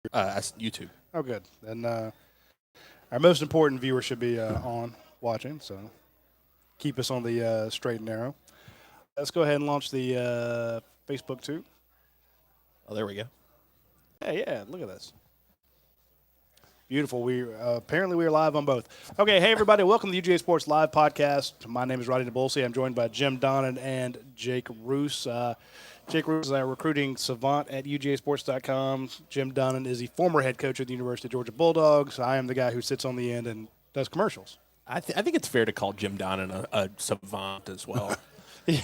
YouTube. Oh, good. Then our most important viewer should be on watching, so keep us on the straight and narrow. Let's go ahead and launch the Facebook too. Oh, there we go. Yeah, look at this. Beautiful. We apparently we are live on both. Okay, hey everybody, welcome to the UGA Sports Live podcast. My name is Rodney DeBolsey. I'm joined by Jim Donnan and Jake Roos. Jake Roos is our recruiting savant at UGASports.com. Jim Donnan is the former head coach of the University of Georgia Bulldogs. I am the guy who sits on the end and does commercials. I think it's fair to call Jim Donnan a savant as well.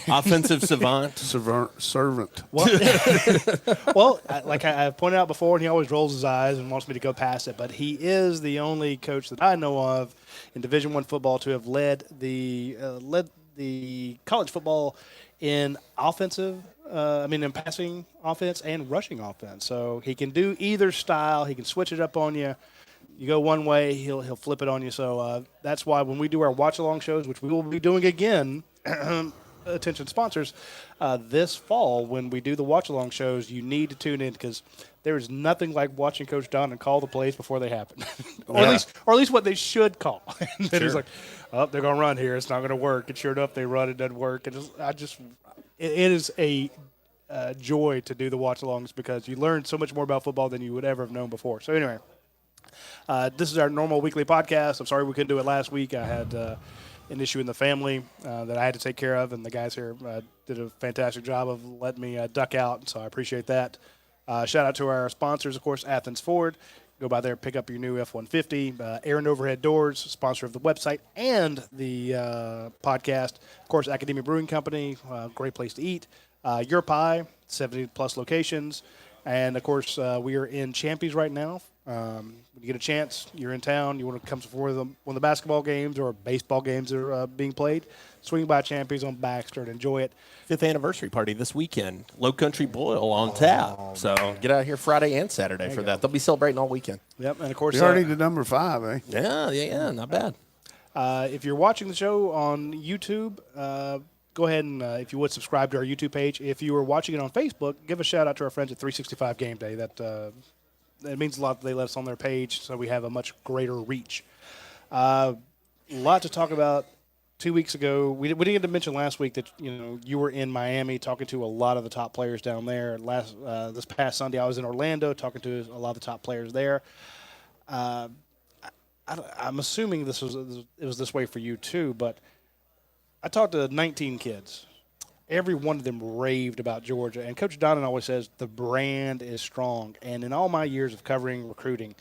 Offensive savant. Servant. Like I've pointed out before, and he always rolls his eyes and wants me to go past it, but he is the only coach that I know of in Division I football to have led the college football in offensive. In passing offense and rushing offense. So he can do either style. He can switch it up on you. You go one way, he'll flip it on you. So that's why when we do our watch-along shows, which we will be doing again, attention sponsors, this fall when we do the watch-along shows, you need to tune in because there is nothing like watching Coach Donnan call the plays before they happen, or at least what they should call. And then he's like, "Oh, they're gonna run here. It's not gonna work." And sure enough, they run. It doesn't work. And it is a joy to do the watch-alongs because you learn so much more about football than you would ever have known before. So anyway, this is our normal weekly podcast. I'm sorry we couldn't do it last week. I had an issue in the family that I had to take care of, and the guys here did a fantastic job of letting me duck out, so I appreciate that. Shout out to our sponsors, of course, Athens Ford. Go by there, pick up your new F-150. Aaron Overhead Doors, sponsor of the website and the podcast. Of course, Academia Brewing Company, great place to eat. Your Pie, 70-plus locations. And, of course, we are in Champions right now. When you get a chance, you're in town, you want to come to one of the basketball games or baseball games that are being played, swing by Champions on Baxter and enjoy it. 5th anniversary party this weekend. Low Country Boil on tap. So get out here Friday and Saturday for that. They'll be celebrating all weekend. Yep, and, of course, You're already to number 5, eh? Yeah, not bad. If you're watching the show on YouTube, go ahead and, if you would, subscribe to our YouTube page. If you are watching it on Facebook, give a shout-out to our friends at 365 Game Day. It means a lot that they let us on their page, so we have a much greater reach. A lot to talk about. 2 weeks ago, we didn't get to mention last week that you were in Miami talking to a lot of the top players down there. This past Sunday, I was in Orlando talking to a lot of the top players there. I'm assuming it was this way for you too, but I talked to 19 kids. Every one of them raved about Georgia. And Coach Donnan always says the brand is strong. And in all my years of covering recruiting,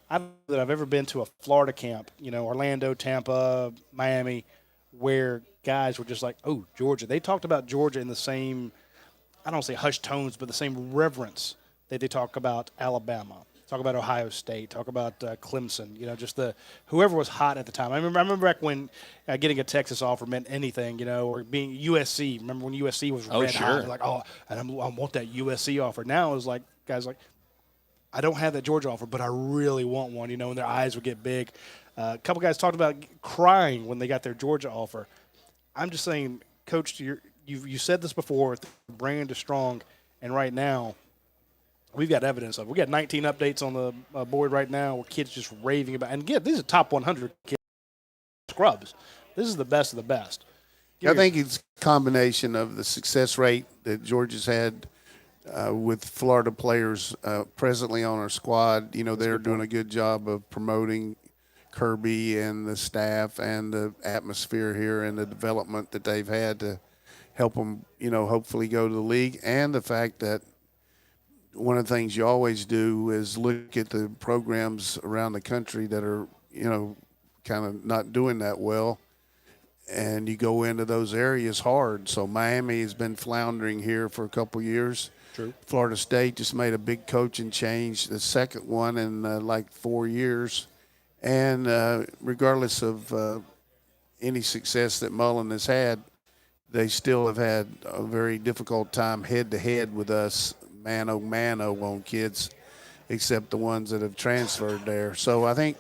I don't know that I've ever been to a Florida camp, Orlando, Tampa, Miami, where guys were just like, oh, Georgia. They talked about Georgia in the same, I don't say hushed tones, but the same reverence that they talk about Alabama. Talk about Ohio State. Talk about Clemson. Just whoever was hot at the time. I remember back when getting a Texas offer meant anything. Or being USC. Remember when USC was red hot? Like, and I want that USC offer. Now it's like guys like, I don't have that Georgia offer, but I really want one. And their eyes would get big. A couple guys talked about crying when they got their Georgia offer. I'm just saying, Coach, you said this before. The brand is strong, and right now, we've got evidence of it. We got 19 updates on the board right now where kids just raving about. And again, these are top 100 kids, scrubs. This is the best of the best. I think it's a combination of the success rate that Georgia's had with Florida players presently on our squad. They're doing a good job of promoting Kirby and the staff and the atmosphere here and the development that they've had to help them, hopefully go to the league. And the fact that one of the things you always do is look at the programs around the country that are, kind of not doing that well, and you go into those areas hard. So Miami has been floundering here for a couple years. True. Florida State just made a big coaching change, the second one in 4 years. And regardless of any success that Mullen has had, they still have had a very difficult time head-to-head with us, mano on kids, except the ones that have transferred there. So I think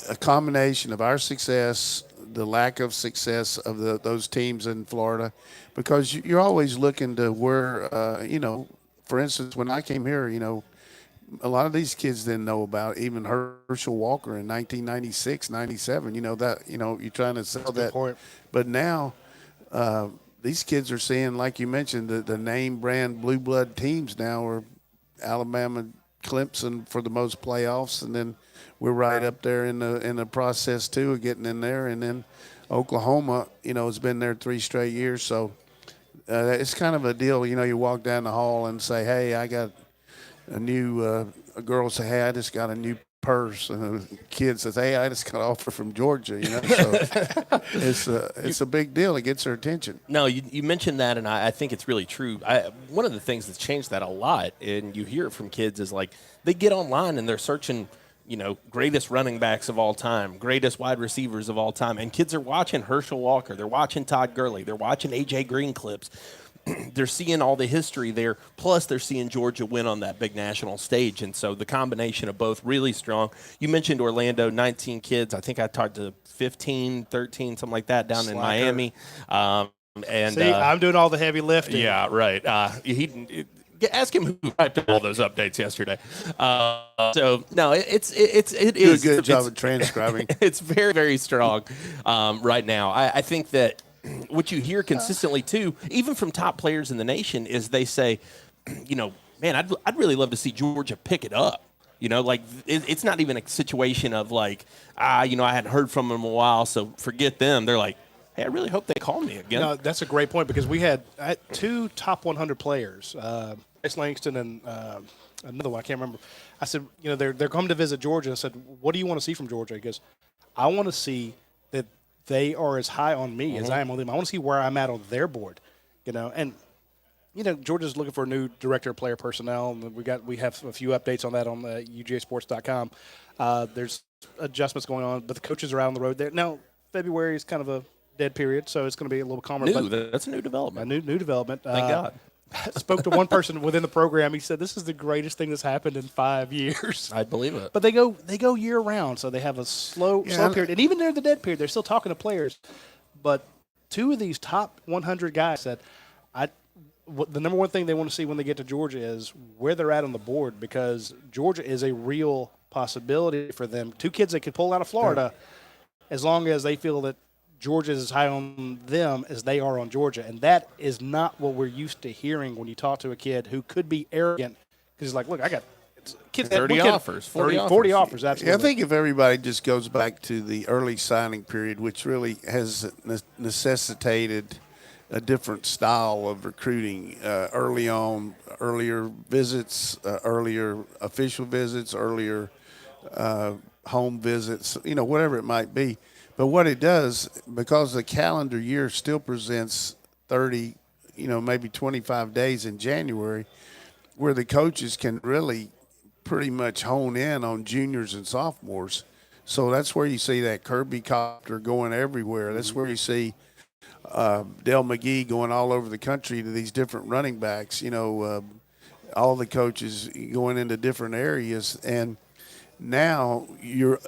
a combination of our success, the lack of success of those teams in Florida, because you're always looking to where, for instance, when I came here, a lot of these kids didn't know about. Even Herschel Walker in 1996, 97. You're trying to sell that. point. But now these kids are seeing, like you mentioned, the name brand blue blood teams now are Alabama, Clemson for the most playoffs, and then we're right up there in the process too of getting in there, and then Oklahoma, has been there 3 straight years, so it's kind of a deal. You walk down the hall and say, "Hey, I got a new." A girl say, "Hey, I just got a new purse," and a kid says, "Hey, I just got an offer from Georgia." So it's a big deal. It gets their attention. No, you mentioned that, and I think it's really true. One of the things that's changed that a lot, and you hear it from kids, is like they get online and they're searching, greatest running backs of all time, greatest wide receivers of all time, and kids are watching Herschel Walker, they're watching Todd Gurley, they're watching A.J. Green clips. They're seeing all the history there, plus they're seeing Georgia win on that big national stage, and so the combination of both really strong. You mentioned Orlando, 19 kids. I think I talked to 15, 13, something like that down in Miami. And See, I'm doing all the heavy lifting. Yeah, right. Ask him who typed up all those updates yesterday. So no, it Do is a good job of transcribing. It's very, very strong right now. I think that what you hear consistently too, even from top players in the nation, is they say, man, I'd really love to see Georgia pick it up. It's not even a situation of like, I hadn't heard from them in a while, so forget them. They're like, hey, I really hope they call me again. No, that's a great point because we had 2 top 100 players, Bryce Langston and another one, I can't remember. I said, they're coming to visit Georgia. I said, what do you want to see from Georgia? He goes, I want to see that they are as high on me as I am on them. I want to see where I'm at on their board, and Georgia's looking for a new director of player personnel, and we have a few updates on that on the UGASports.com. There's adjustments going on, but the coaches are out on the road there now. February is kind of a dead period, so it's going to be a little calmer. That's a new development. A new development. Thank God. Spoke to one person within the program. He said, "This is the greatest thing that's happened in 5 years." I believe it. But they go year round, so they have a slow period, and even during the dead period, they're still talking to players. But 2 of these top 100 guys said, the number one thing they want to see when they get to Georgia is where they're at on the board, because Georgia is a real possibility for them. 2 kids that could pull out of Florida, as long as they feel that Georgia is as high on them as they are on Georgia. And that is not what we're used to hearing when you talk to a kid who could be arrogant because he's like, look, I got kids 30 offers, 40 offers. Absolutely. Yeah, I think if everybody just goes back to the early signing period, which really has necessitated a different style of recruiting early on, earlier visits, earlier official visits, earlier home visits, whatever it might be. But what it does, because the calendar year still presents 30, maybe 25 days in January, where the coaches can really pretty much hone in on juniors and sophomores. So that's where you see that Kirby copter going everywhere. That's where you see Dell McGee going all over the country to these different running backs, all the coaches going into different areas. And now you're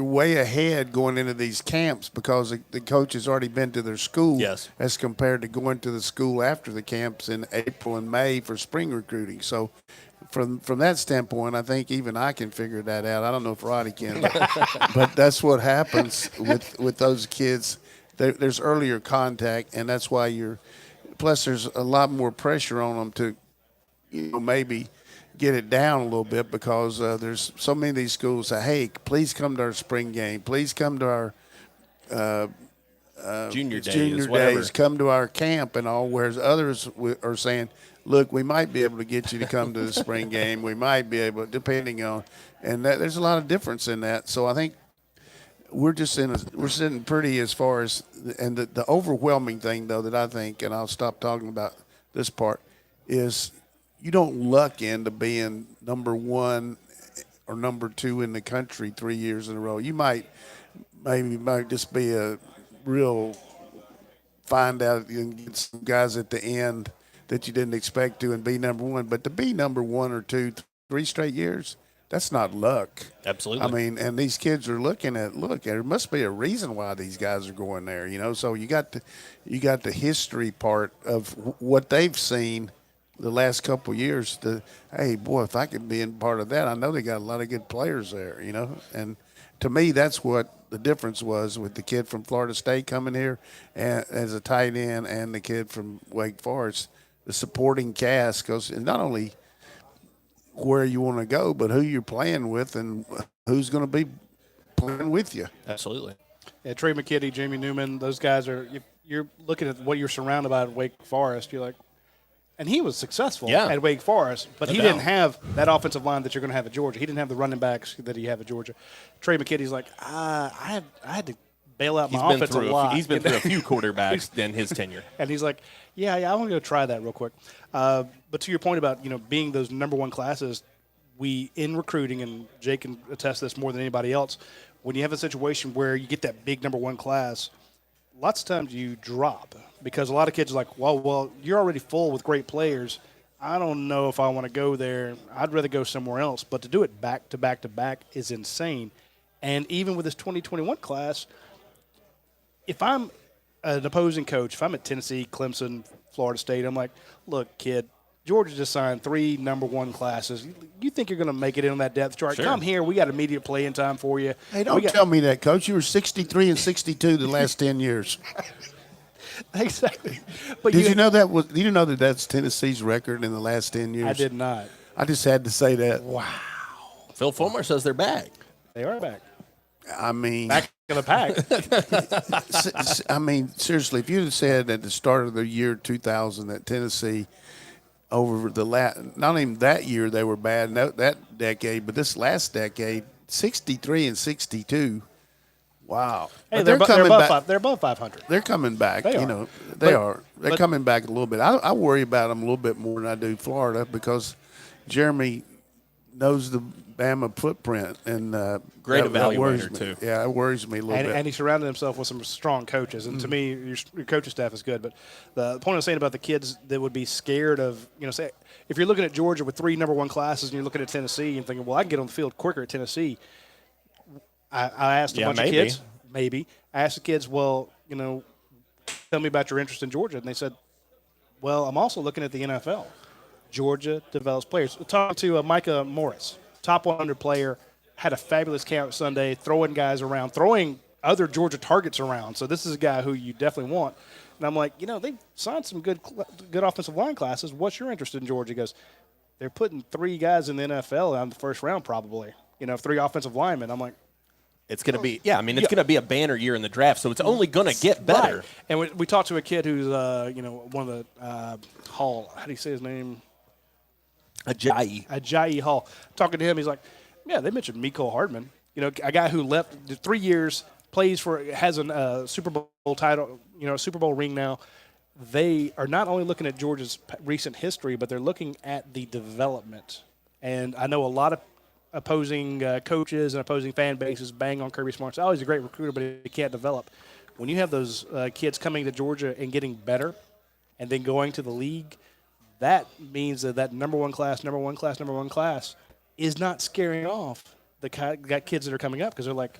way ahead going into these camps because the coach has already been to their school, yes, as compared to going to the school after the camps in April and May for spring recruiting. So from that standpoint, I think even I can figure that out. I don't know if Roddy can, but that's what happens with those kids. There's earlier contact, and that's why plus there's a lot more pressure on them to, maybe get it down a little bit because there's so many of these schools say, hey, please come to our spring game. Please come to our junior days, come to our camp and all, whereas others are saying, look, we might be able to get you to come to the spring game. We might be able, depending on, and there's a lot of difference in that. So I think we're sitting pretty as far as, and the overwhelming thing, though, that I think, and I'll stop talking about this part, is you don't luck into being number 1 or number 2 in the country 3 years in a row. You might just be a real find out and get some guys at the end that you didn't expect to and be number 1. But to be number 1 or 2, 3 straight years, that's not luck. Absolutely. I mean, and these kids are looking at, there must be a reason why these guys are going there, So you got the history part of what they've seen the last couple of years. Hey, boy, if I could be in part of that, I know they got a lot of good players there, And to me, that's what the difference was with the kid from Florida State coming here as a tight end and the kid from Wake Forest. The supporting cast goes, and not only where you want to go, but who you're playing with and who's going to be playing with you. Absolutely. Yeah, Trey McKitty, Jamie Newman, those guys are. You're looking at what you're surrounded by at Wake Forest. You're like, and he was successful at Wake Forest, but he didn't have that offensive line that you're going to have at Georgia. He didn't have the running backs that he had at Georgia. Trey McKitty's like, I had to bail out my offense a lot. He's been through a few quarterbacks in his tenure. And he's like, yeah, I want to go try that real quick. But to your point about, being those number one classes, we, in recruiting, and Jake can attest to this more than anybody else, when you have a situation where you get that big number one class, lots of times you drop because a lot of kids are like, well, you're already full with great players. I don't know if I want to go there. I'd rather go somewhere else. But to do it back to back to back is insane. And even with this 2021 class, if I'm an opposing coach, if I'm at Tennessee, Clemson, Florida State, I'm like, look, kid, Georgia just signed 3 number one classes. You think you're going to make it in on that depth chart? Sure. Come here. We got immediate play-in time for you. Hey, don't tell me that, Coach. You were 63 and 62 the last 10 years. Exactly. But did you know that that's Tennessee's record in the last 10 years? I did not. I just had to say that. Wow. Phil Fulmer says they're back. They are back. I mean, back in the pack. I mean, seriously, if you'd have said at the start of the year 2000 that Tennessee over not even that year they were bad, that decade, but this last decade, 63 and 62. Wow. Hey, they're coming back. They're above 500. They're coming back. They are. They are. They're coming back a little bit. I worry about them a little bit more than I do Florida because Jeremy knows the Bama footprint and great evaluator too. Yeah, it worries me a little bit. And he surrounded himself with some strong coaches. And to me, your coaching staff is good. But the point I was saying about the kids that would be scared of, say, if you're looking at Georgia with 3 number one classes and you're looking at Tennessee and thinking, well, I can get on the field quicker at Tennessee. I asked a bunch of kids, maybe. I asked the kids, well, tell me about your interest in Georgia. And they said, well, I'm also looking at the NFL. Georgia develops players. Talking to Micah Morris, top 100 player, had a fabulous camp Sunday, throwing guys around, throwing other Georgia targets around. So this is a guy who you definitely want. And I'm like, they've signed some good offensive line classes. What's your interest in Georgia? He goes, they're putting 3 guys in the NFL on the first round probably, 3 offensive linemen. I'm like, it's going to be, it's going to be a banner year in the draft, so it's only going to get better. Right. And we talked to a kid who's, one of the Hall. How do you say his name? Ajayi Hall. Talking to him, he's like, yeah, they mentioned Mecole Hardman. A guy who left 3 years, has a Super Bowl title, a Super Bowl ring now. They are not only looking at Georgia's recent history, but they're looking at the development. And I know a lot of opposing coaches and opposing fan bases bang on Kirby Smart. Oh, he's a great recruiter, but he can't develop. When you have those kids coming to Georgia and getting better and then going to the league, that means that number one class is not scaring off the kids that are coming up because they're like,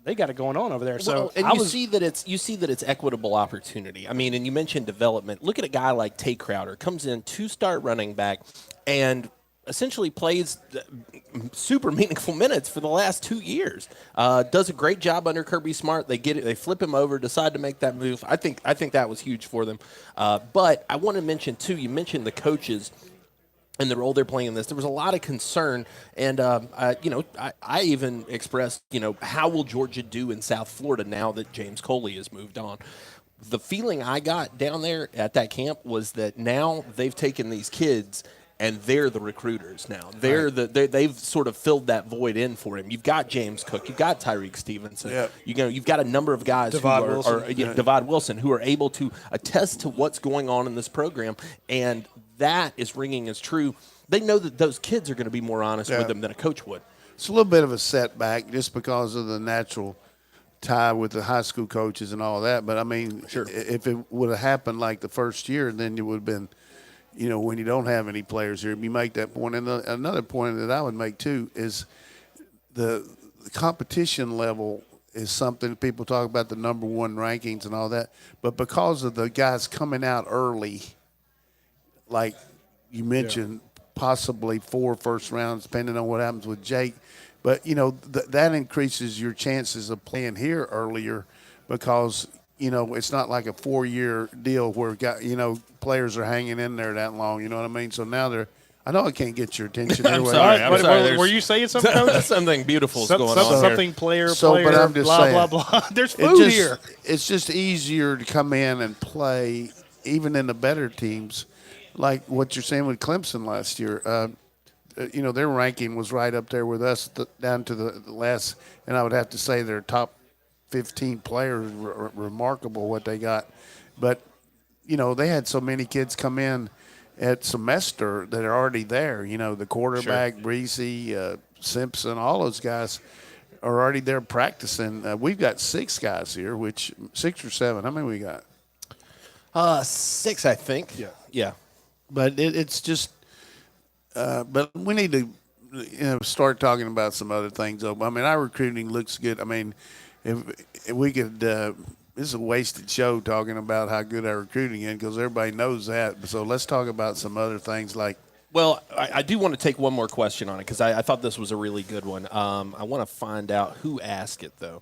they got it going on over there. So you see that it's equitable opportunity. I mean, and you mentioned development. Look at a guy like Tate Crowder, comes in 2-star running back and essentially plays super meaningful minutes for the last 2 years. Does a great job under Kirby Smart. They get it. They flip him over, decide to make that move. I think that was huge for them. But I want to mention too. You mentioned the coaches and the role they're playing in this. There was a lot of concern, and I even expressed, how will Georgia do in South Florida now that James Coley has moved on? The feeling I got down there at that camp was that now they've taken these kids and they're the recruiters now. They've sort of filled that void in for him. You've got James Cook. You've got Tyreek Stevenson. Yep. You've got a number of guys Devod Wilson who are able to attest to what's going on in this program, and that is ringing as true. They know that those kids are going to be more honest with them than a coach would. It's a little bit of a setback just because of the natural tie with the high school coaches and all that. But, I mean, sure, if it would have happened like the first year, then it would have been – when you don't have any players here, you make that point. And another point that I would make, too, is the competition level is something people talk about, the number one rankings and all that. But because of the guys coming out early, like you mentioned possibly 4 first rounds, depending on what happens with Jake. But, that increases your chances of playing here earlier because, it's not like a 4-year deal where, players are hanging in there that long. You know what I mean? So now I know I can't get your attention. I'm sorry. Were you saying something, Coach? Something beautiful is going on here. Something player, but I'm just blah, saying, blah, blah. There's food here. It's just easier to come in and play, even in the better teams, like what you're saying with Clemson last year. Their ranking was right up there with us down to the last, and I would have to say their top 15 players were remarkable what they got. But, they had so many kids come in at semester that are already there. The quarterback, Breesy, Simpson, all those guys are already there practicing. We've got 6 guys here, 6 or 7. How many we got? 6, I think. Yeah. But it's just but we need to start talking about some other things. I mean, our recruiting looks good. I mean, if we could this is a wasted show talking about how good our recruiting is because everybody knows that. So let's talk about some other things like. Well, I do want to take one more question on it because I thought this was a really good one. I want to find out who asked it, though.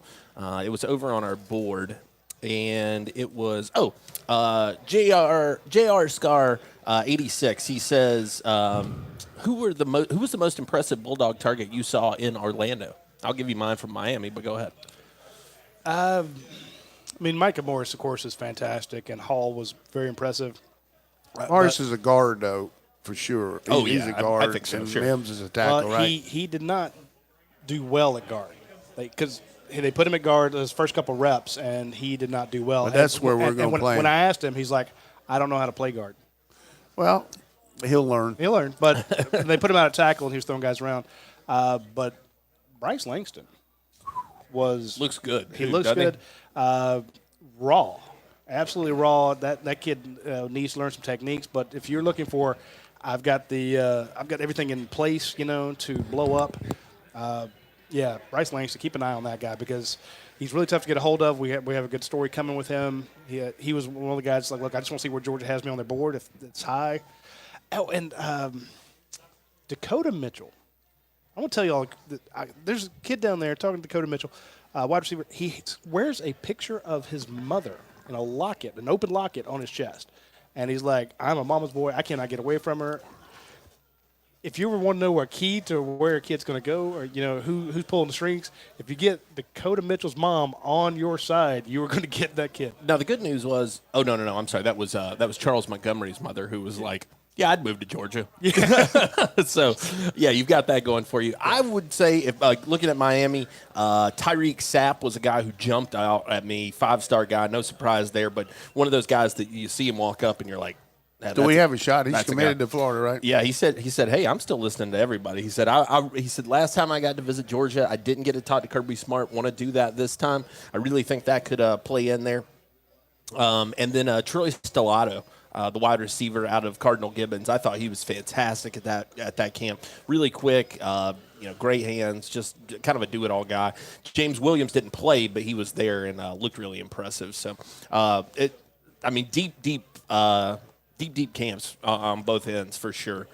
It was over on our board, and it was, JR Scar 86. He says, who was the most impressive Bulldog target you saw in Orlando? I'll give you mine from Miami, but go ahead. I mean, Micah Morris, of course, is fantastic, and Hall was very impressive. Morris is a guard, though, for sure. He's a guard. I think so, and sure. Mims is a tackle, right? He did not do well at guard because they put him at guard his first couple reps, and he did not do well. But that's where we're going to play him. When I asked him, he's like, I don't know how to play guard. Well, he'll learn. But they put him out at tackle, and he was throwing guys around. But Bryce Langston looks good. He looks good. Raw, absolutely raw. That kid needs to learn some techniques. But if you're looking for, I've got everything in place, to blow up. Bryce Langston. Keep an eye on that guy because he's really tough to get a hold of. We have a good story coming with him. He was one of the guys like, look, I just want to see where Georgia has me on their board if it's high. Oh, and Dakota Mitchell. I want to tell you all, there's a kid down there talking to Dakota Mitchell, wide receiver. He wears a picture of his mother in a locket, an open locket on his chest. And he's like, I'm a mama's boy. I cannot get away from her. If you ever want to know a key to where a kid's going to go or, who's pulling the strings, if you get Dakota Mitchell's mom on your side, you are going to get that kid. Now, the good news was – no, I'm sorry. That was Charles Montgomery's mother who was like – yeah, I'd move to Georgia. So, you've got that going for you. I would say, if looking at Miami, Tyreek Sapp was a guy who jumped out at me, 5-star guy, no surprise there, but one of those guys that you see him walk up and you're like, do we have a shot? He's committed to Florida, right? Yeah, he said, hey, I'm still listening to everybody. He said, he said, last time I got to visit Georgia, I didn't get to talk to Kirby Smart. Want to do that this time. I really think that could play in there. And then Troy Stellato. The wide receiver out of Cardinal Gibbons. I thought he was fantastic at that camp. Really quick, great hands, just kind of a do-it-all guy. James Williams didn't play, but he was there and looked really impressive. So, deep camps on both ends for sure.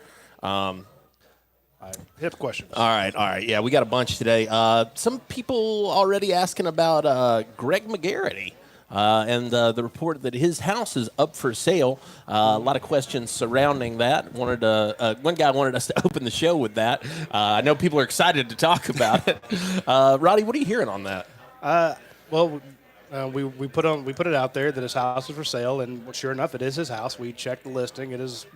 Hip questions. All right. Yeah, we got a bunch today. Some people already asking about Greg McGarity. And the report that his house is up for sale. A lot of questions surrounding that. One guy wanted us to open the show with that. I know people are excited to talk about it. Roddy, what are you hearing on that? We put it out there that his house is for sale, and sure enough, it is his house. We checked the listing. It is.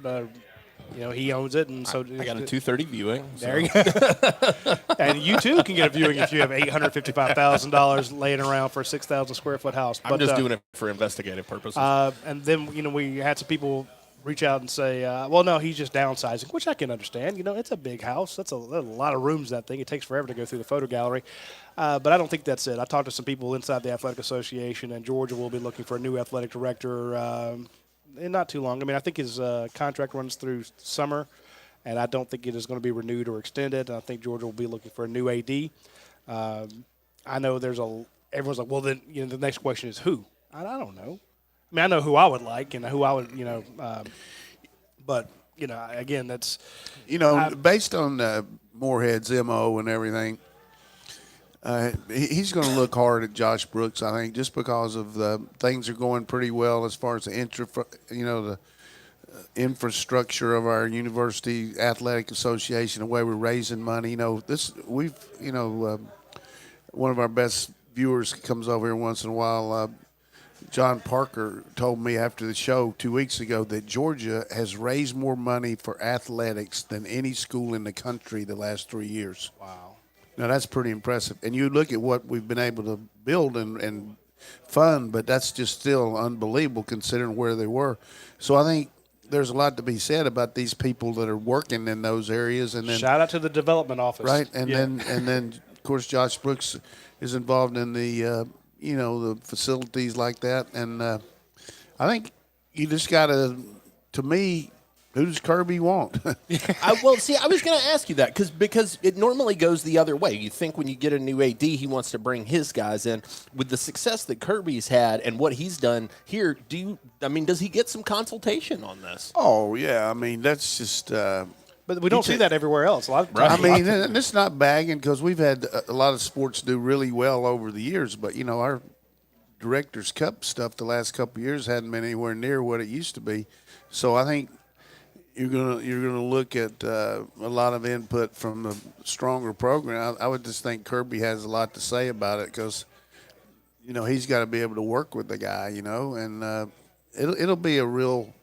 He owns it, and so I got a 2:30 viewing. So. There you go. And you too can get a viewing if you have $855,000 laying around for a 6,000 square foot house. I'm just doing it for investigative purposes. And then we had some people reach out and say, well, no, he's just downsizing, which I can understand. It's a big house. That's a lot of rooms, that thing. It takes forever to go through the photo gallery. But I don't think that's it. I talked to some people inside the Athletic Association, and Georgia will be looking for a new athletic director in not too long. I mean, I think his contract runs through summer, and I don't think it is going to be renewed or extended. I think Georgia will be looking for a new AD. I know everyone's like, well, then the next question is who? I don't know. I mean, I know who I would like and who I would, but again, that's based on Moorhead's MO and everything. He's going to look hard at Josh Brooks, I think, just because of the things are going pretty well as far as the infrastructure of our university athletic association, the way we're raising money. One of our best viewers comes over here once in a while. John Parker told me after the show 2 weeks ago that Georgia has raised more money for athletics than any school in the country the last 3 years. wow. Now, that's pretty impressive. And you look at what we've been able to build and fund, but that's just still unbelievable considering where they were. So I think there's a lot to be said about these people that are working in those areas. And then Shout out to the development office. right, and then of course Josh Brooks is involved in the the facilities like that. And I think you just got to me. Who does Kirby want? I was going to ask you that because it normally goes the other way. You think when you get a new AD, he wants to bring his guys in. With the success that Kirby's had and what he's done here, does he get some consultation on this? Oh yeah, I mean that's just. But we don't see that everywhere else. And it's not bagging because we've had a lot of sports do really well over the years, but our Directors Cup stuff the last couple of years hadn't been anywhere near what it used to be. So I think you're gonna look at a lot of input from the stronger program. I would just think Kirby has a lot to say about it because he's got to be able to work with the guy, and it'll be a real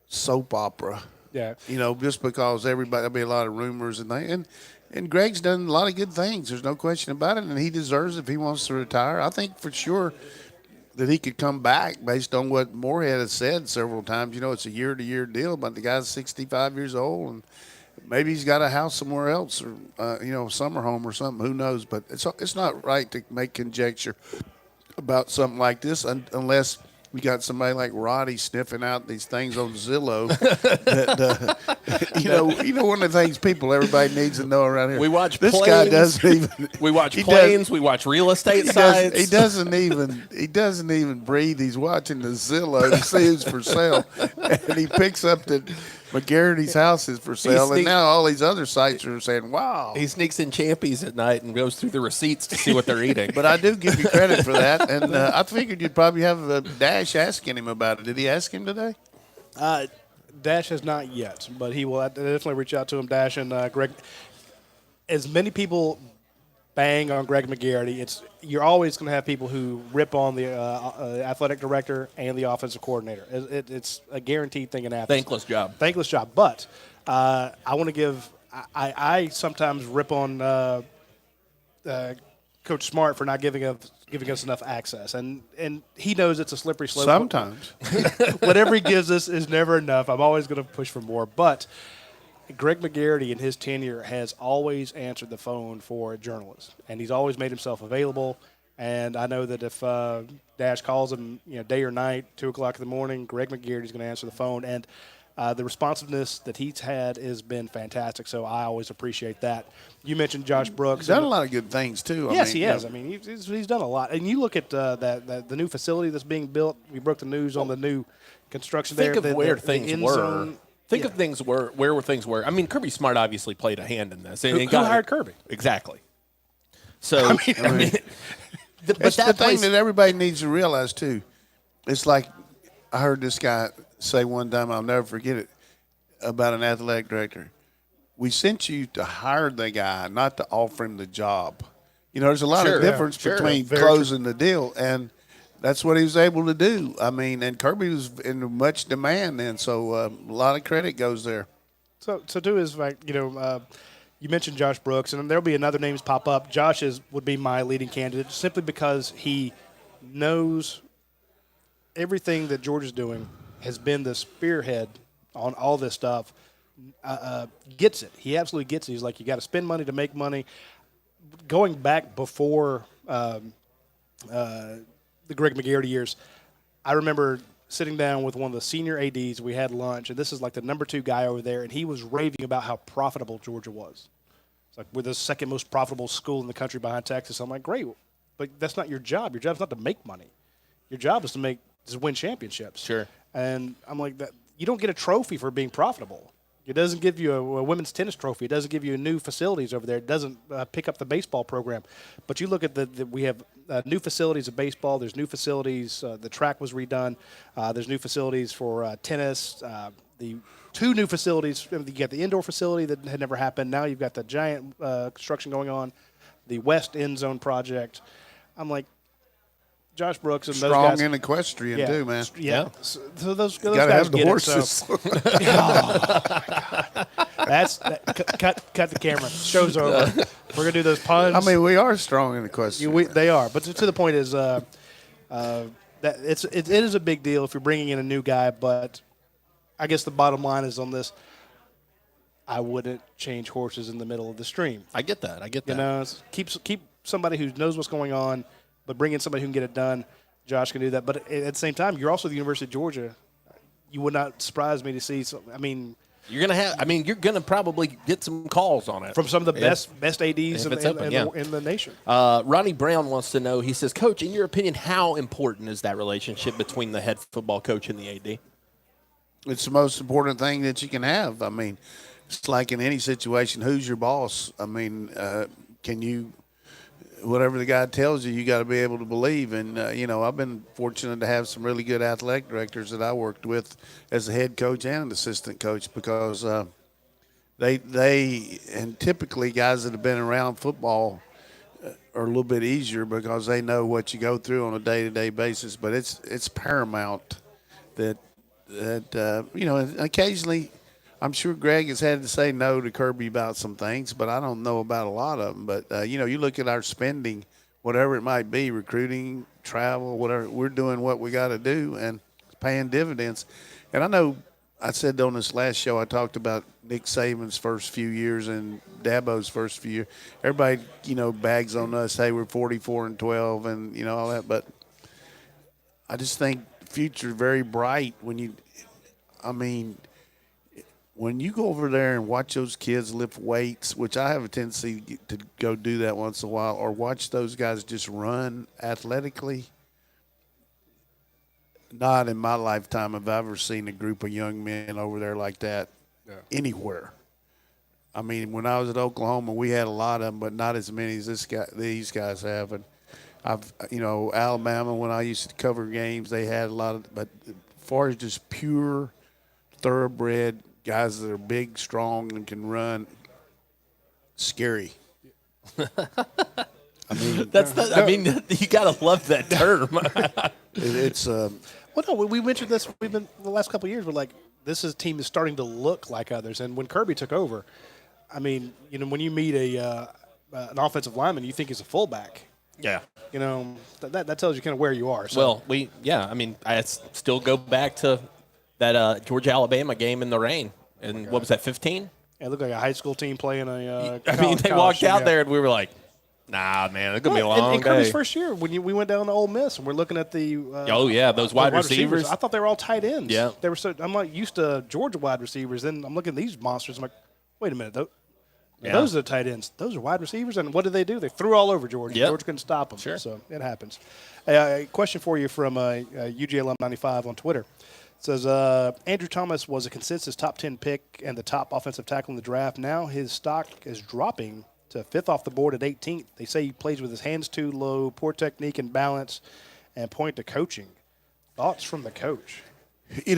soap opera. Yeah. Just because there'll be a lot of rumors and things. And Greg's done a lot of good things. There's no question about it, and he deserves it if he wants to retire. I think for sure that he could come back based on what Moorhead has said several times. It's a year-to-year deal, but the guy's 65 years old, and maybe he's got a house somewhere else or, a summer home or something. Who knows? But it's not right to make conjecture about something like this unless we got somebody like Roddy sniffing out these things on Zillow. One of the things everybody needs to know around here. We watch this planes. Guy doesn't even. We watch planes. We watch real estate sites. He doesn't even breathe. He's watching the Zillow to see who's for sale, and he picks up that McGarrity's house is for sale, and now all these other sites are saying, "Wow." He sneaks in Champies at night and goes through the receipts to see what they're eating. But I do give you credit for that, and I figured you'd probably have Dash asking him about it. Did he ask him today? Dash has not yet, but he will definitely reach out to him. Dash and Greg. As many people bang on Greg McGarity, you're always going to have people who rip on the athletic director and the offensive coordinator. It's a guaranteed thing in Athens. Thankless job. But I want to give I sometimes rip on Coach Smart for not giving us enough access, and he knows it's a slippery slope. Sometimes. Whatever he gives us is never enough. I'm always going to push for more. But Greg McGarity in his tenure has always answered the phone for a journalist, and he's always made himself available. And I know that if Dash calls him, day or night, 2 o'clock in the morning, Greg McGarity's going to answer the phone. And the responsiveness that he's had has been fantastic, so I always appreciate that. You mentioned Josh Brooks. He's done a lot of good things, too. Yes, he has. I mean, he's done a lot. And you look at the new facility that's being built. We broke the news on the new construction there. Think of where things were. Zone. Think of things where things were. I mean, Kirby Smart obviously played a hand in this. Who hired Kirby? Exactly. So, but that's the thing that everybody needs to realize, too. It's like I heard this guy say one time, I'll never forget it, about an athletic director. We sent you to hire the guy, not to offer him the job. There's a lot of difference between closing the deal, and that's what he was able to do. I mean, and Kirby was in much demand then, so a lot of credit goes there. So too is like, you mentioned Josh Brooks, and there'll be another names pop up. Josh would be my leading candidate simply because he knows everything that Georgia's doing, has been the spearhead on all this stuff, gets it. He absolutely gets it. He's like, you got to spend money to make money. Going back before the Greg McGarity years, I remember sitting down with one of the senior ADs. We had lunch, and this is like the number 2 guy over there, and he was raving about how profitable Georgia was. It's like, we're the second most profitable school in the country behind Texas. I'm like, great, but that's not your job. Your job is not to make money. Your job is to win championships. Sure. And I'm like, that you don't get a trophy for being profitable. It doesn't give you a women's tennis trophy. It doesn't give you new facilities over there. It doesn't pick up the baseball program. But you look at we have new facilities of baseball. There's new facilities. The track was redone. There's new facilities for tennis. The 2 new facilities. You got the indoor facility that had never happened. Now you've got the giant construction going on, the West End Zone project. I'm like, Josh Brooks and those guys. Strong in equestrian too, man. Yeah. So those Gotta guys have the get horses. It, so. Cut the camera. Show's over. We're gonna do those puns. I mean, we are strong in equestrian. They are, but to the point is that it is a big deal if you're bringing in a new guy. But I guess the bottom line is on this. I wouldn't change horses in the middle of the stream. I get that. You know, keep somebody who knows what's going on, but bring in somebody who can get it done. Josh can do that. But at the same time, you're also the University of Georgia. You would not surprise me to see. You're gonna probably get some calls on it from some of the best ADs in the nation. Ronnie Brown wants to know. He says, Coach, in your opinion, how important is that relationship between the head football coach and the AD? It's the most important thing that you can have. I mean, it's like in any situation, who's your boss? I mean, can you, whatever the guy tells you, you got to be able to believe. And, I've been fortunate to have some really good athletic directors that I worked with as a head coach and an assistant coach because and typically guys that have been around football are a little bit easier because they know what you go through on a day-to-day basis. But it's paramount that occasionally – I'm sure Greg has had to say no to Kirby about some things, but I don't know about a lot of them. But, you look at our spending, whatever it might be, recruiting, travel, whatever, we're doing what we got to do and paying dividends. And I know I said on this last show I talked about Nick Saban's first few years and Dabo's first few years. Everybody, bags on us, hey, we're 44-12 and, all that. But I just think the future is very bright when you go over there and watch those kids lift weights, which I have a tendency to go do that once in a while, or watch those guys just run athletically, not in my lifetime have I ever seen a group of young men over there like that anywhere. I mean, when I was at Oklahoma, we had a lot of them, but not as many as these guys have. And Alabama, when I used to cover games, they had a lot of – but as far as just pure, thoroughbred – guys that are big, strong, and can run, scary. You gotta love that term. Well, no, we mentioned this. We've been the last couple of years. We're like, this team is starting to look like others. And when Kirby took over, when you meet an offensive lineman, you think he's a fullback. Yeah. That tells you kind of where you are. So. Well, I still go back to that Georgia-Alabama game in the rain. And what was that, 15? Yeah, it looked like a high school team playing they walked out there and we were like, nah, man, it's going to be a long day. Kirby's first year, when we went down to Ole Miss and we're looking at the those wide receivers. I thought they were all tight ends. Yeah. They were I'm not used to Georgia wide receivers. Then I'm looking at these monsters. I'm like, wait a minute. Those are the tight ends. Those are wide receivers. And what did they do? They threw all over Georgia. Yep. Georgia couldn't stop them. Sure. So it happens. A question for you from UGALum95 on Twitter. It says, Andrew Thomas was a consensus top 10 pick and the top offensive tackle in the draft. Now his stock is dropping to 5th off the board at 18th. They say he plays with his hands too low, poor technique and balance, and point to coaching. Thoughts from the coach? You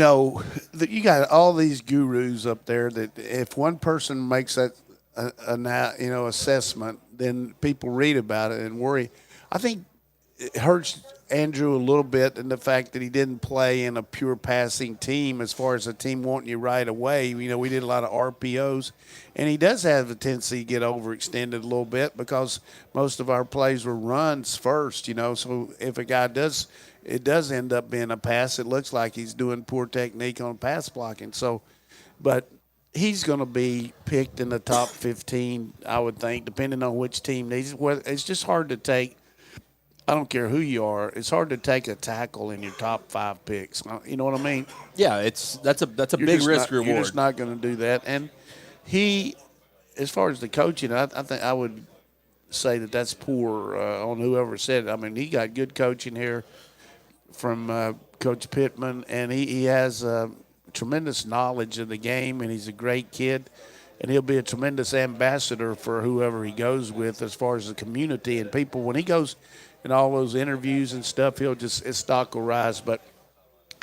got all these gurus up there that if one person makes that assessment, then people read about it and worry. I think it hurts Andrew a little bit in the fact that he didn't play in a pure passing team as far as a team wanting you right away. We did a lot of RPOs, and he does have a tendency to get overextended a little bit because most of our plays were runs first, So if a guy does end up being a pass, it looks like he's doing poor technique on pass blocking. So, but he's going to be picked in the top 15, I would think, depending on which team. It's just hard to take. I don't care who you are. It's hard to take a tackle in your top 5 picks. You know what I mean? Yeah, that's a big risk reward. You're just not going to do that. And he, as far as the coaching, I think I would say that's poor on whoever said it. He got good coaching here from Coach Pittman, and he has tremendous knowledge of the game, and he's a great kid. And he'll be a tremendous ambassador for whoever he goes with as far as the community and people. When he goes in all those interviews and stuff, his stock will rise. But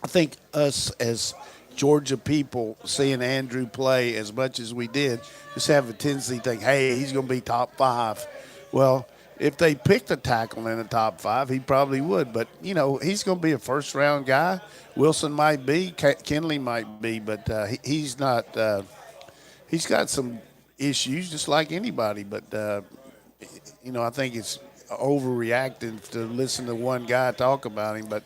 I think us as Georgia people seeing Andrew play as much as we did just have a tendency to think, hey, he's going to be top 5. Well, if they picked a tackle in the top 5, he probably would. But, he's going to be a first-round guy. Wilson might be. Kenley might be. But he's not he's got some issues just like anybody. But, I think it's overreacting to listen to one guy talk about him. But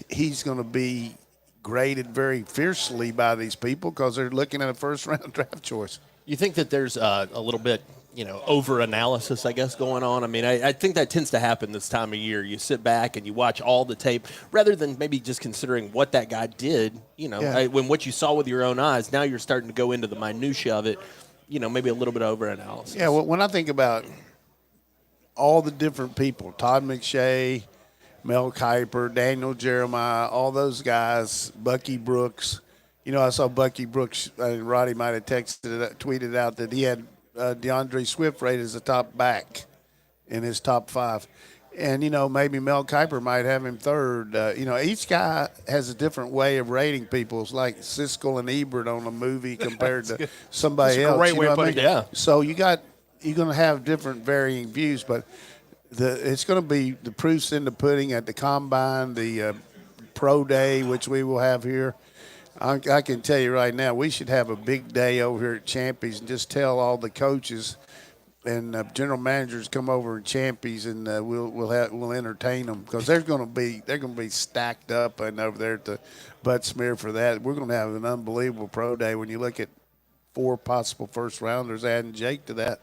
he's going to be graded very fiercely by these people because they're looking at a first-round draft choice. You think that there's a little bit, over-analysis, I guess, going on? I mean, I think that tends to happen this time of year. You sit back and you watch all the tape rather than maybe just considering what that guy did, when what you saw with your own eyes. Now you're starting to go into the minutia of it, maybe a little bit of over-analysis. Yeah, well, when I think about all the different people, Todd McShay, Mel Kiper, Daniel Jeremiah, all those guys, Bucky Brooks. I saw Bucky Brooks, Roddy might have tweeted out that he had DeAndre Swift rated as a top back in his top 5. And, maybe Mel Kiper might have him third. Each guy has a different way of rating people. It's like Siskel and Ebert on a movie compared to somebody else. Great way of putting it. Yeah. So you're going to have different varying views, but it's going to be the proofs in the pudding at the combine, the pro day, which we will have here. I can tell you right now, we should have a big day over here at Champies and just tell all the coaches and general managers come over at Champies, and we'll entertain them because they're going to be stacked up and over there at the Butt Smear for that. We're going to have an unbelievable pro day when you look at 4 possible first rounders, adding Jake to that.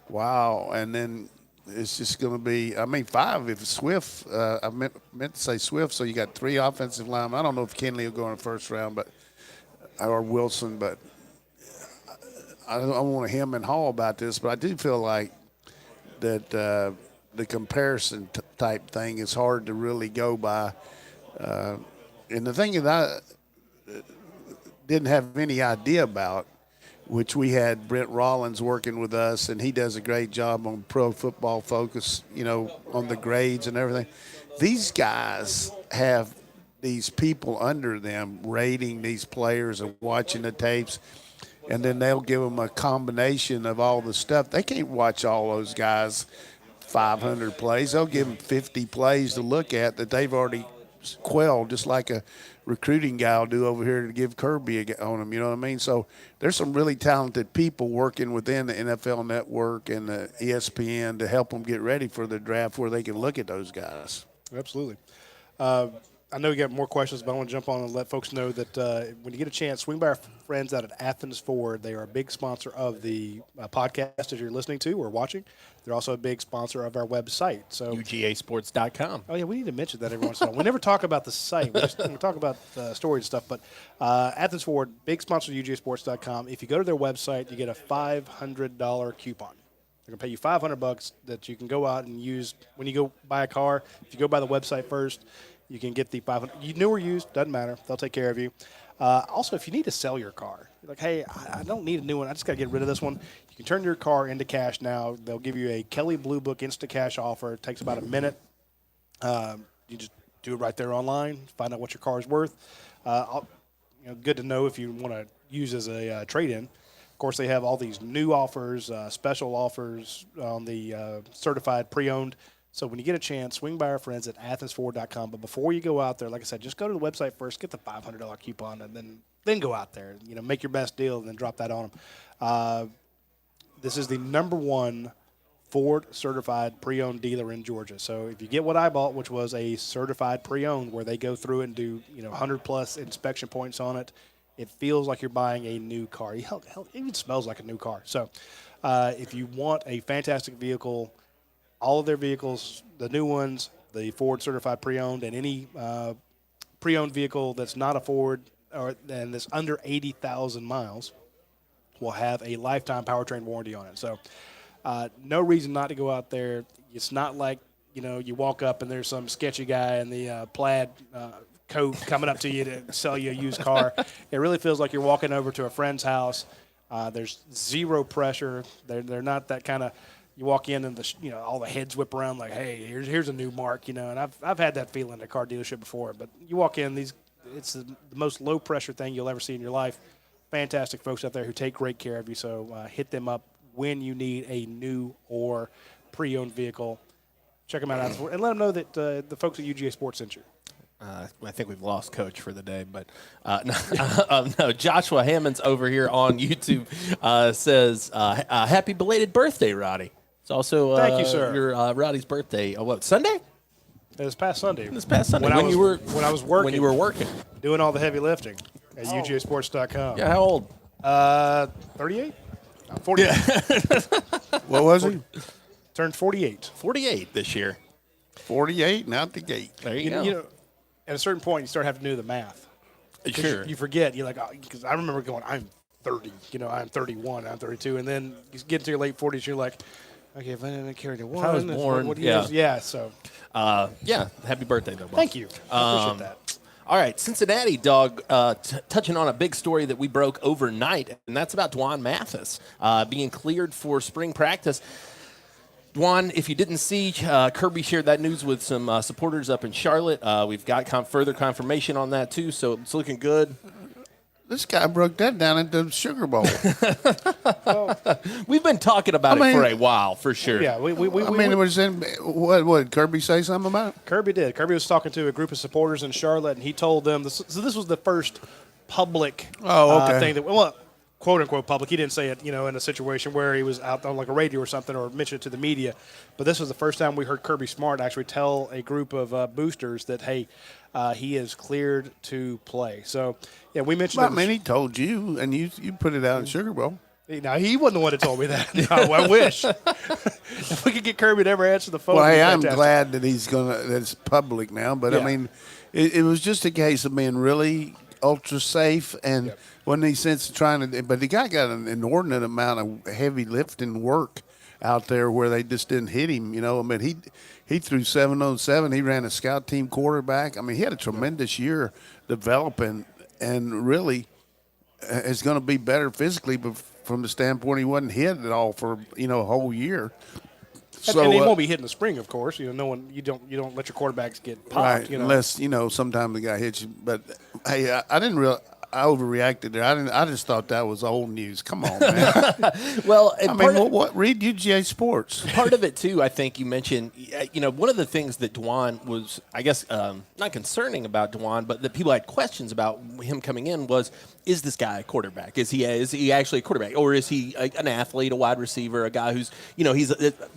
Wow, and then. It's just going to be, 5 if Swift, I meant to say Swift, so you got 3 offensive linemen. I don't know if Kenley will go in the first round, or Wilson, but I don't want to hem and haw about this, but I do feel like that the comparison type thing is hard to really go by. And the thing that I didn't have any idea about, which we had Brent Rollins working with us, and he does a great job on Pro Football Focus, on the grades and everything. These guys have these people under them rating these players and watching the tapes, and then they'll give them a combination of all the stuff. They can't watch all those guys 500 plays. They'll give them 50 plays to look at that they've already quelled, just like a recruiting guy will do over here to give Kirby on them, you know what I mean? So there's some really talented people working within the NFL Network and the ESPN to help them get ready for the draft where they can look at those guys. Absolutely. I know you got more questions, but I want to jump on and let folks know that when you get a chance, swing by our friends out at Athens Ford. They are a big sponsor of the podcast that you're listening to or watching. They're also a big sponsor of our website. So UGASports.com. Oh, yeah, we need to mention that every once in a while. We never talk about the site. We talk about story and stuff. But Athens Ford, big sponsor of UGASports.com. If you go to their website, you get a $500 coupon. They're going to pay you $500 that you can go out and use when you go buy a car. If you go by the website first, you can get the $500. New or used, doesn't matter. They'll take care of you. Also, if you need to sell your car, you're like, hey, I don't need a new one. I just got to get rid of this one. You can turn your car into cash now. They'll give you a Kelly Blue Book Insta Cash offer. It takes about a minute. You just do it right there online, find out what your car is worth. Good to know if you want to use as a trade-in. Of course, they have all these new offers, special offers on the certified pre-owned. So when you get a chance, swing by our friends at athensford.com. But before you go out there, like I said, just go to the website first, get the $500 coupon, and then go out there. Make your best deal and then drop that on them. This is the number 1 Ford certified pre-owned dealer in Georgia. So if you get what I bought, which was a certified pre-owned where they go through and do 100-plus inspection points on it, it feels like you're buying a new car. Hell, it even smells like a new car. So if you want a fantastic vehicle, all of their vehicles, the new ones, the Ford certified pre-owned, and any pre-owned vehicle that's not a Ford and that's under 80,000 miles will have a lifetime powertrain warranty on it. So no reason not to go out there. It's not like, you walk up and there's some sketchy guy in the plaid coat coming up to you to sell you a used car. It really feels like you're walking over to a friend's house. There's zero pressure. They're not that kind of. You walk in and all the heads whip around like, hey, here's a new mark, And I've had that feeling at a car dealership before. But you walk in, it's the most low pressure thing you'll ever see in your life. Fantastic folks out there who take great care of you. So hit them up when you need a new or pre-owned vehicle. Check them out and let them know that the folks at UGA Sports sent you. I think we've lost Coach for the day, but no. Joshua Hammonds over here on YouTube says, "Happy belated birthday, Roddy." It's also thank you, sir. Your Roddy's birthday. What, Sunday? This past Sunday. When I was working. When you were working, doing all the heavy lifting at UGASports.com. Yeah, how old? 38. 48. What was he? Turned 48. 48 this year. 48 and out the gate. There you go. At a certain point, you start having to do the math. Sure. You forget. You're like, because I remember going, I'm 30. I'm 31. I'm 32. And then you get into your late 40s, you're like, okay, if I didn't carry the one, I was born. Yeah. So. Happy birthday, though, boss. Thank you. I appreciate that. All right, Cincinnati, Dog, touching on a big story that we broke overnight, and that's about Duan Malthus being cleared for spring practice. Duan, if you didn't see, Kirby shared that news with some supporters up in Charlotte. We've got further confirmation on that, too, so it's looking good. This guy broke that down at the Sugar Bowl. We've been talking about it for a while, for sure. Yeah, it was in what did Kirby say something about it? Kirby did. Kirby was talking to a group of supporters in Charlotte, and he told them this. So this was the first public thing that quote unquote public. He didn't say it, in a situation where he was out on like a radio or something or mentioned it to the media. But this was the first time we heard Kirby Smart actually tell a group of boosters that, hey, he is cleared to play. So, yeah, we mentioned he told you, and you put it out in Sugar Bowl. Now, he wasn't the one that told me that. No, I wish. If we could get Kirby to ever answer the phone. Well, hey, I'm glad that that's public now. But, yeah. It was just a case of being really ultra safe and wasn't any sense of trying to – but the guy got an inordinate amount of heavy lifting work out there where they just didn't hit him, he threw 707. He ran a scout team quarterback. He had a tremendous year developing and really is going to be better physically, but from the standpoint he wasn't hit at all for, a whole year. So, and he won't be hitting the spring, of course. You don't let your quarterbacks get popped. Right, unless, sometimes the guy hits you. But, hey, I overreacted there. I just thought that was old news. Come on, man. Well, read UGA Sports. Part of it too, I think you mentioned. One of the things that Duan was, I guess, not concerning about Duan, but that people had questions about him coming in was: is this guy a quarterback? Is he actually a quarterback, or is he an athlete, a wide receiver, a guy who's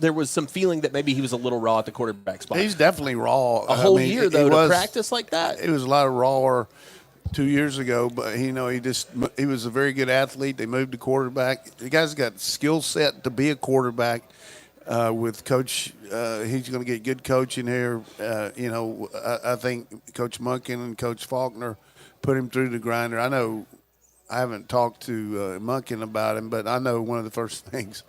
there was some feeling that maybe he was a little raw at the quarterback spot. He's definitely raw. A whole year though to practice like that. It was a lot of raw. 2 years ago, but he was a very good athlete. They moved to quarterback. The guy's got skill set to be a quarterback. With Coach, he's going to get good coaching here. I think Coach Munkin and Coach Faulkner put him through the grinder. I know I haven't talked to Munkin about him, but I know one of the first things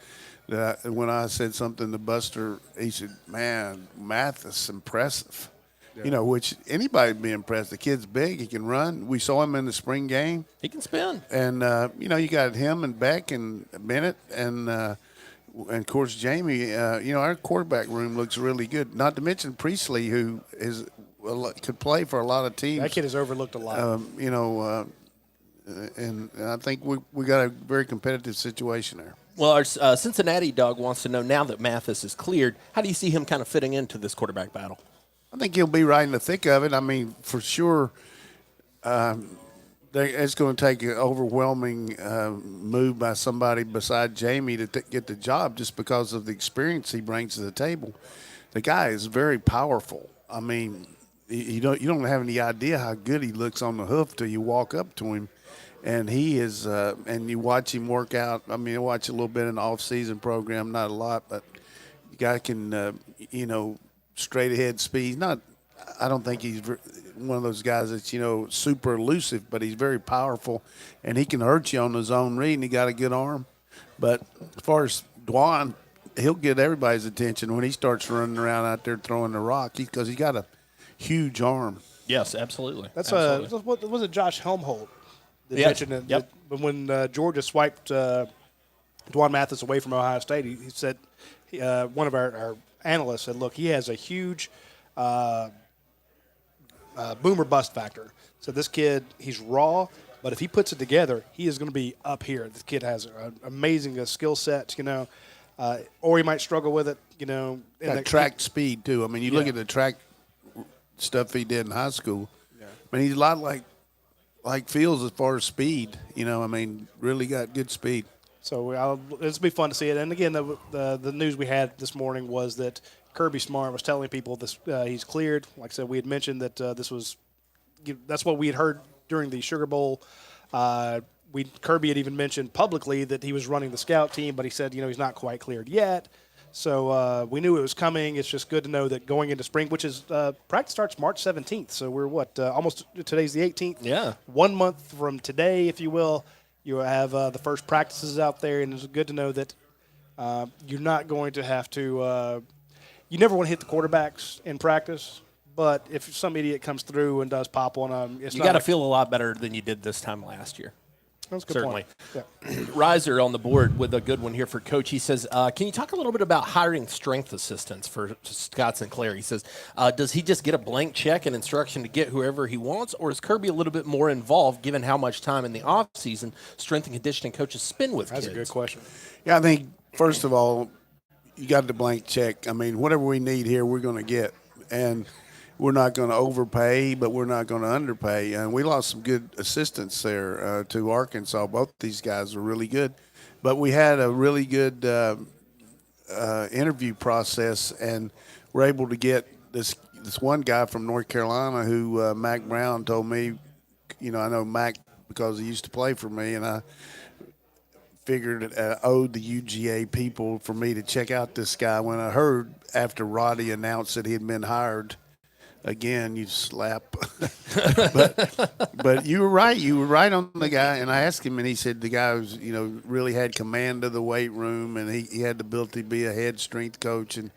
that when I said something to Buster, he said, "Man, Malthus, impressive." Yeah. Which anybody would be impressed. The kid's big. He can run. We saw him in the spring game. He can spin. And, you got him and Beck and Bennett and of course, Jamie. Our quarterback room looks really good. Not to mention Priestley, who could play for a lot of teams. That kid is overlooked a lot. And I think we got a very competitive situation there. Well, our Cincinnati Dog wants to know, now that Malthus is cleared, how do you see him kind of fitting into this quarterback battle? I think he'll be right in the thick of it. For sure, it's going to take an overwhelming move by somebody beside Jamie to get the job just because of the experience he brings to the table. The guy is very powerful. You don't have any idea how good he looks on the hoof till you walk up to him. And he is, and you watch him work out. I watch a little bit in the off-season program, not a lot, but the guy can, straight ahead speed. I don't think he's one of those guys that's, super elusive, but he's very powerful, and he can hurt you on his own read, and he got a good arm. But as far as Duan, he'll get everybody's attention when he starts running around out there throwing the rock because he got a huge arm. Yes, absolutely. That's absolutely. what was it? Josh Helmholt that Yeah, mentioned it. yep. But when Georgia swiped Duan Malthus away from Ohio State, he said one of our analysts said, "Look, he has a huge boomer bust factor. So this kid, he's raw, but if he puts it together, he is going to be up here. This kid has an amazing skill set, or he might struggle with it, Got track speed too. I mean, you look at the track stuff he did in high school. Yeah. I mean, he's a lot like Fields as far as speed. I mean, really got good speed. So it's be fun to see it. And again, the news we had this morning was that Kirby Smart was telling people this he's cleared. Like I said, we had mentioned that that's what we had heard during the Sugar Bowl. Kirby had even mentioned publicly that he was running the scout team, but he said he's not quite cleared yet. So we knew it was coming. It's just good to know that going into spring, which is practice starts March 17th. So we're almost today's the 18th. Yeah. 1 month from today, if you will. You have the first practices out there, and it's good to know that you're not going to have to you never want to hit the quarterbacks in practice, but if some idiot comes through and does pop on them, you got to feel a lot better than you did this time last year. That's a good Certainly. point. Yeah. Riser on the board with a good one here for Coach. He says, can you talk a little bit about hiring strength assistants for Scott Sinclair? He says, does he just get a blank check and instruction to get whoever he wants, or is Kirby a little bit more involved given how much time in the offseason strength and conditioning coaches spend with kids? That's a good question. Yeah, I think, first of all, you got the blank check. I mean, whatever we need here, we're going to get. And we're not going to overpay, but we're not going to underpay. And we lost some good assistants there to Arkansas. Both these guys were really good. But we had a really good interview process, and we're able to get this one guy from North Carolina who Mac Brown told me, I know Mac because he used to play for me, and I figured it owed the UGA people for me to check out this guy. When I heard after Roddy announced that he had been hired, again, you slap. but you were right. You were right on the guy. And I asked him, and he said the guy was, really had command of the weight room, and he had the ability to be a head strength coach. And,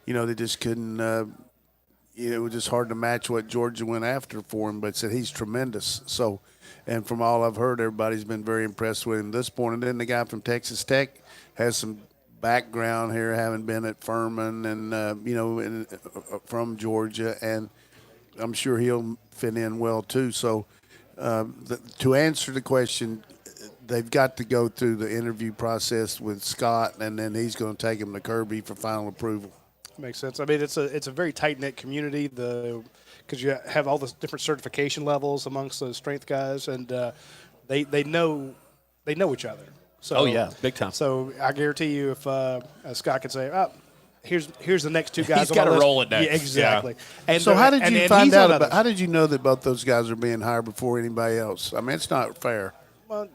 they just couldn't it was just hard to match what Georgia went after for him. But said he's tremendous. So, and from all I've heard, everybody's been very impressed with him at this point. And then the guy from Texas Tech has some background here, having been at Furman and, from Georgia. And I'm sure he'll fit in well, too. So to answer the question, they've got to go through the interview process with Scott, and then he's going to take him to Kirby for final approval. Makes sense. I mean, it's a very tight-knit community, because you have all the different certification levels amongst the strength guys, and they know each other. So, oh, yeah, big time. So I guarantee you if Scott could say, here's the next two guys. He's got to roll it next. Yeah, exactly. Yeah. And so how did you find out how did you know that both those guys are being hired before anybody else? I mean, it's not fair. Well,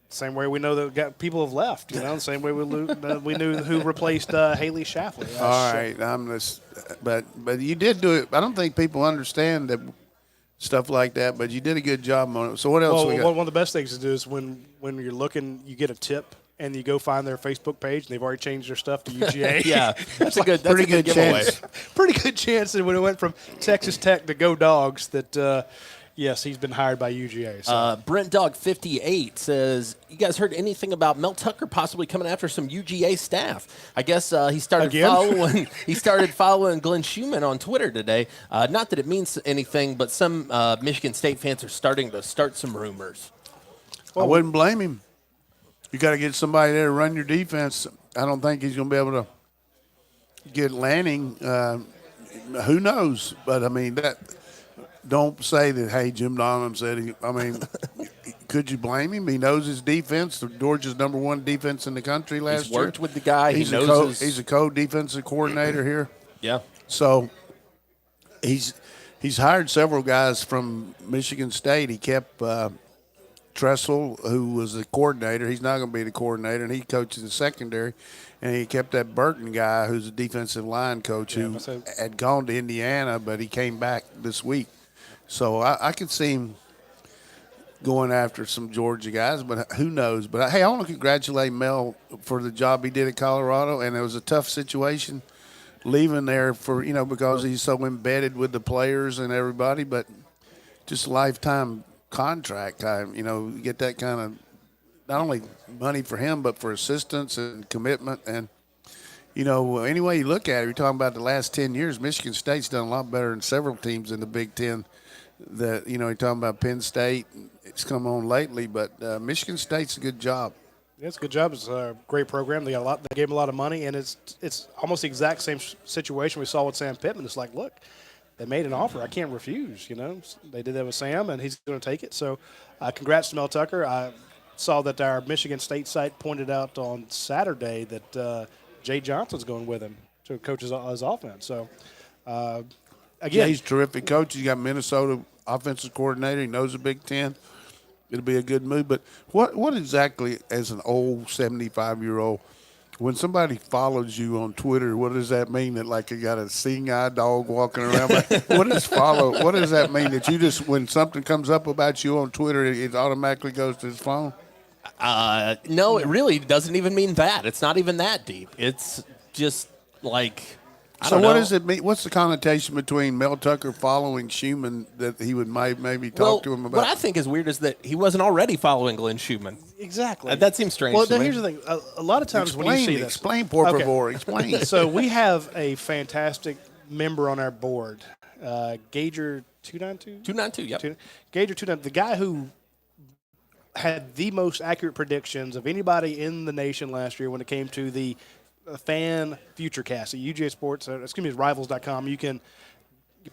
same way we know that people have left, the same way we knew who replaced Haley Shaffley. All right, but you did do it. I don't think people understand that stuff like that, but you did a good job on it. So what else we got? One of the best things to do is when you're looking, you get a tip, and you go find their Facebook page, and they've already changed their stuff to UGA. Yeah, that's a good giveaway. Pretty good chance that when it went from Texas Tech to Go Dogs that yes, he's been hired by UGA. So. Brent Dog 58 says, you guys heard anything about Mel Tucker possibly coming after some UGA staff? I guess he started following Glenn Schumann on Twitter today. Not that it means anything, but some Michigan State fans are starting to start some rumors. I wouldn't blame him. You got to get somebody there to run your defense. I don't think he's going to be able to get Lanning. Who knows? But, I mean, don't say that, hey, Jim Donnan said could you blame him? He knows his defense. Georgia's #1 defense in the country last year. He's worked with the guy. He's a co-defensive coordinator here. Yeah. So he's hired several guys from Michigan State. He kept Tressel, who was the coordinator. He's not going to be the coordinator, and he coaches the secondary. And he kept that Burton guy, who's a defensive line coach, who had gone to Indiana, but he came back this week. So I could see him going after some Georgia guys, but who knows? But, hey, I want to congratulate Mel for the job he did at Colorado, and it was a tough situation leaving there for, because he's so embedded with the players and everybody. But just lifetime contract. You get that kind of not only money for him, but for assistance and commitment. And, any way you look at it, you're talking about the last 10 years, Michigan State's done a lot better than several teams in the Big Ten. That, you're talking about Penn State. It's come on lately, but Michigan State's a good job. Yeah, it's a good job. It's a great program. They gave him a lot of money, and it's almost the exact same situation we saw with Sam Pittman. It's like, look, they made an offer. I can't refuse, They did that with Sam, and he's going to take it. So congrats to Mel Tucker. I saw that our Michigan State site pointed out on Saturday that Jay Johnson's going with him to coach his offense. So, again. Jay's a terrific coach. He's got Minnesota offensive coordinator. He knows the Big Ten. It'll be a good move. But what exactly, as an old 75-year-old, when somebody follows you on Twitter, what does that mean? That like you got a seeing-eye dog walking around? What does follow? What does that mean? That you just, when something comes up about you on Twitter, it automatically goes to his phone? No, it really doesn't even mean that. It's not even that deep. It's just like – So what does it mean? What's the connotation between Mel Tucker following Schumann that he would maybe talk to him about? What I think is weird is that he wasn't already following Glenn Schumann. Exactly. That seems strange. Well, to me. here's the thing. A lot of times when you see this. Explain, por favor. Explain. So we have a fantastic member on our board, Gager 292? 292, yep. Gager 292, the guy who had the most accurate predictions of anybody in the nation last year when it came to the fan futurecast at UGASports, Rivals.com. You can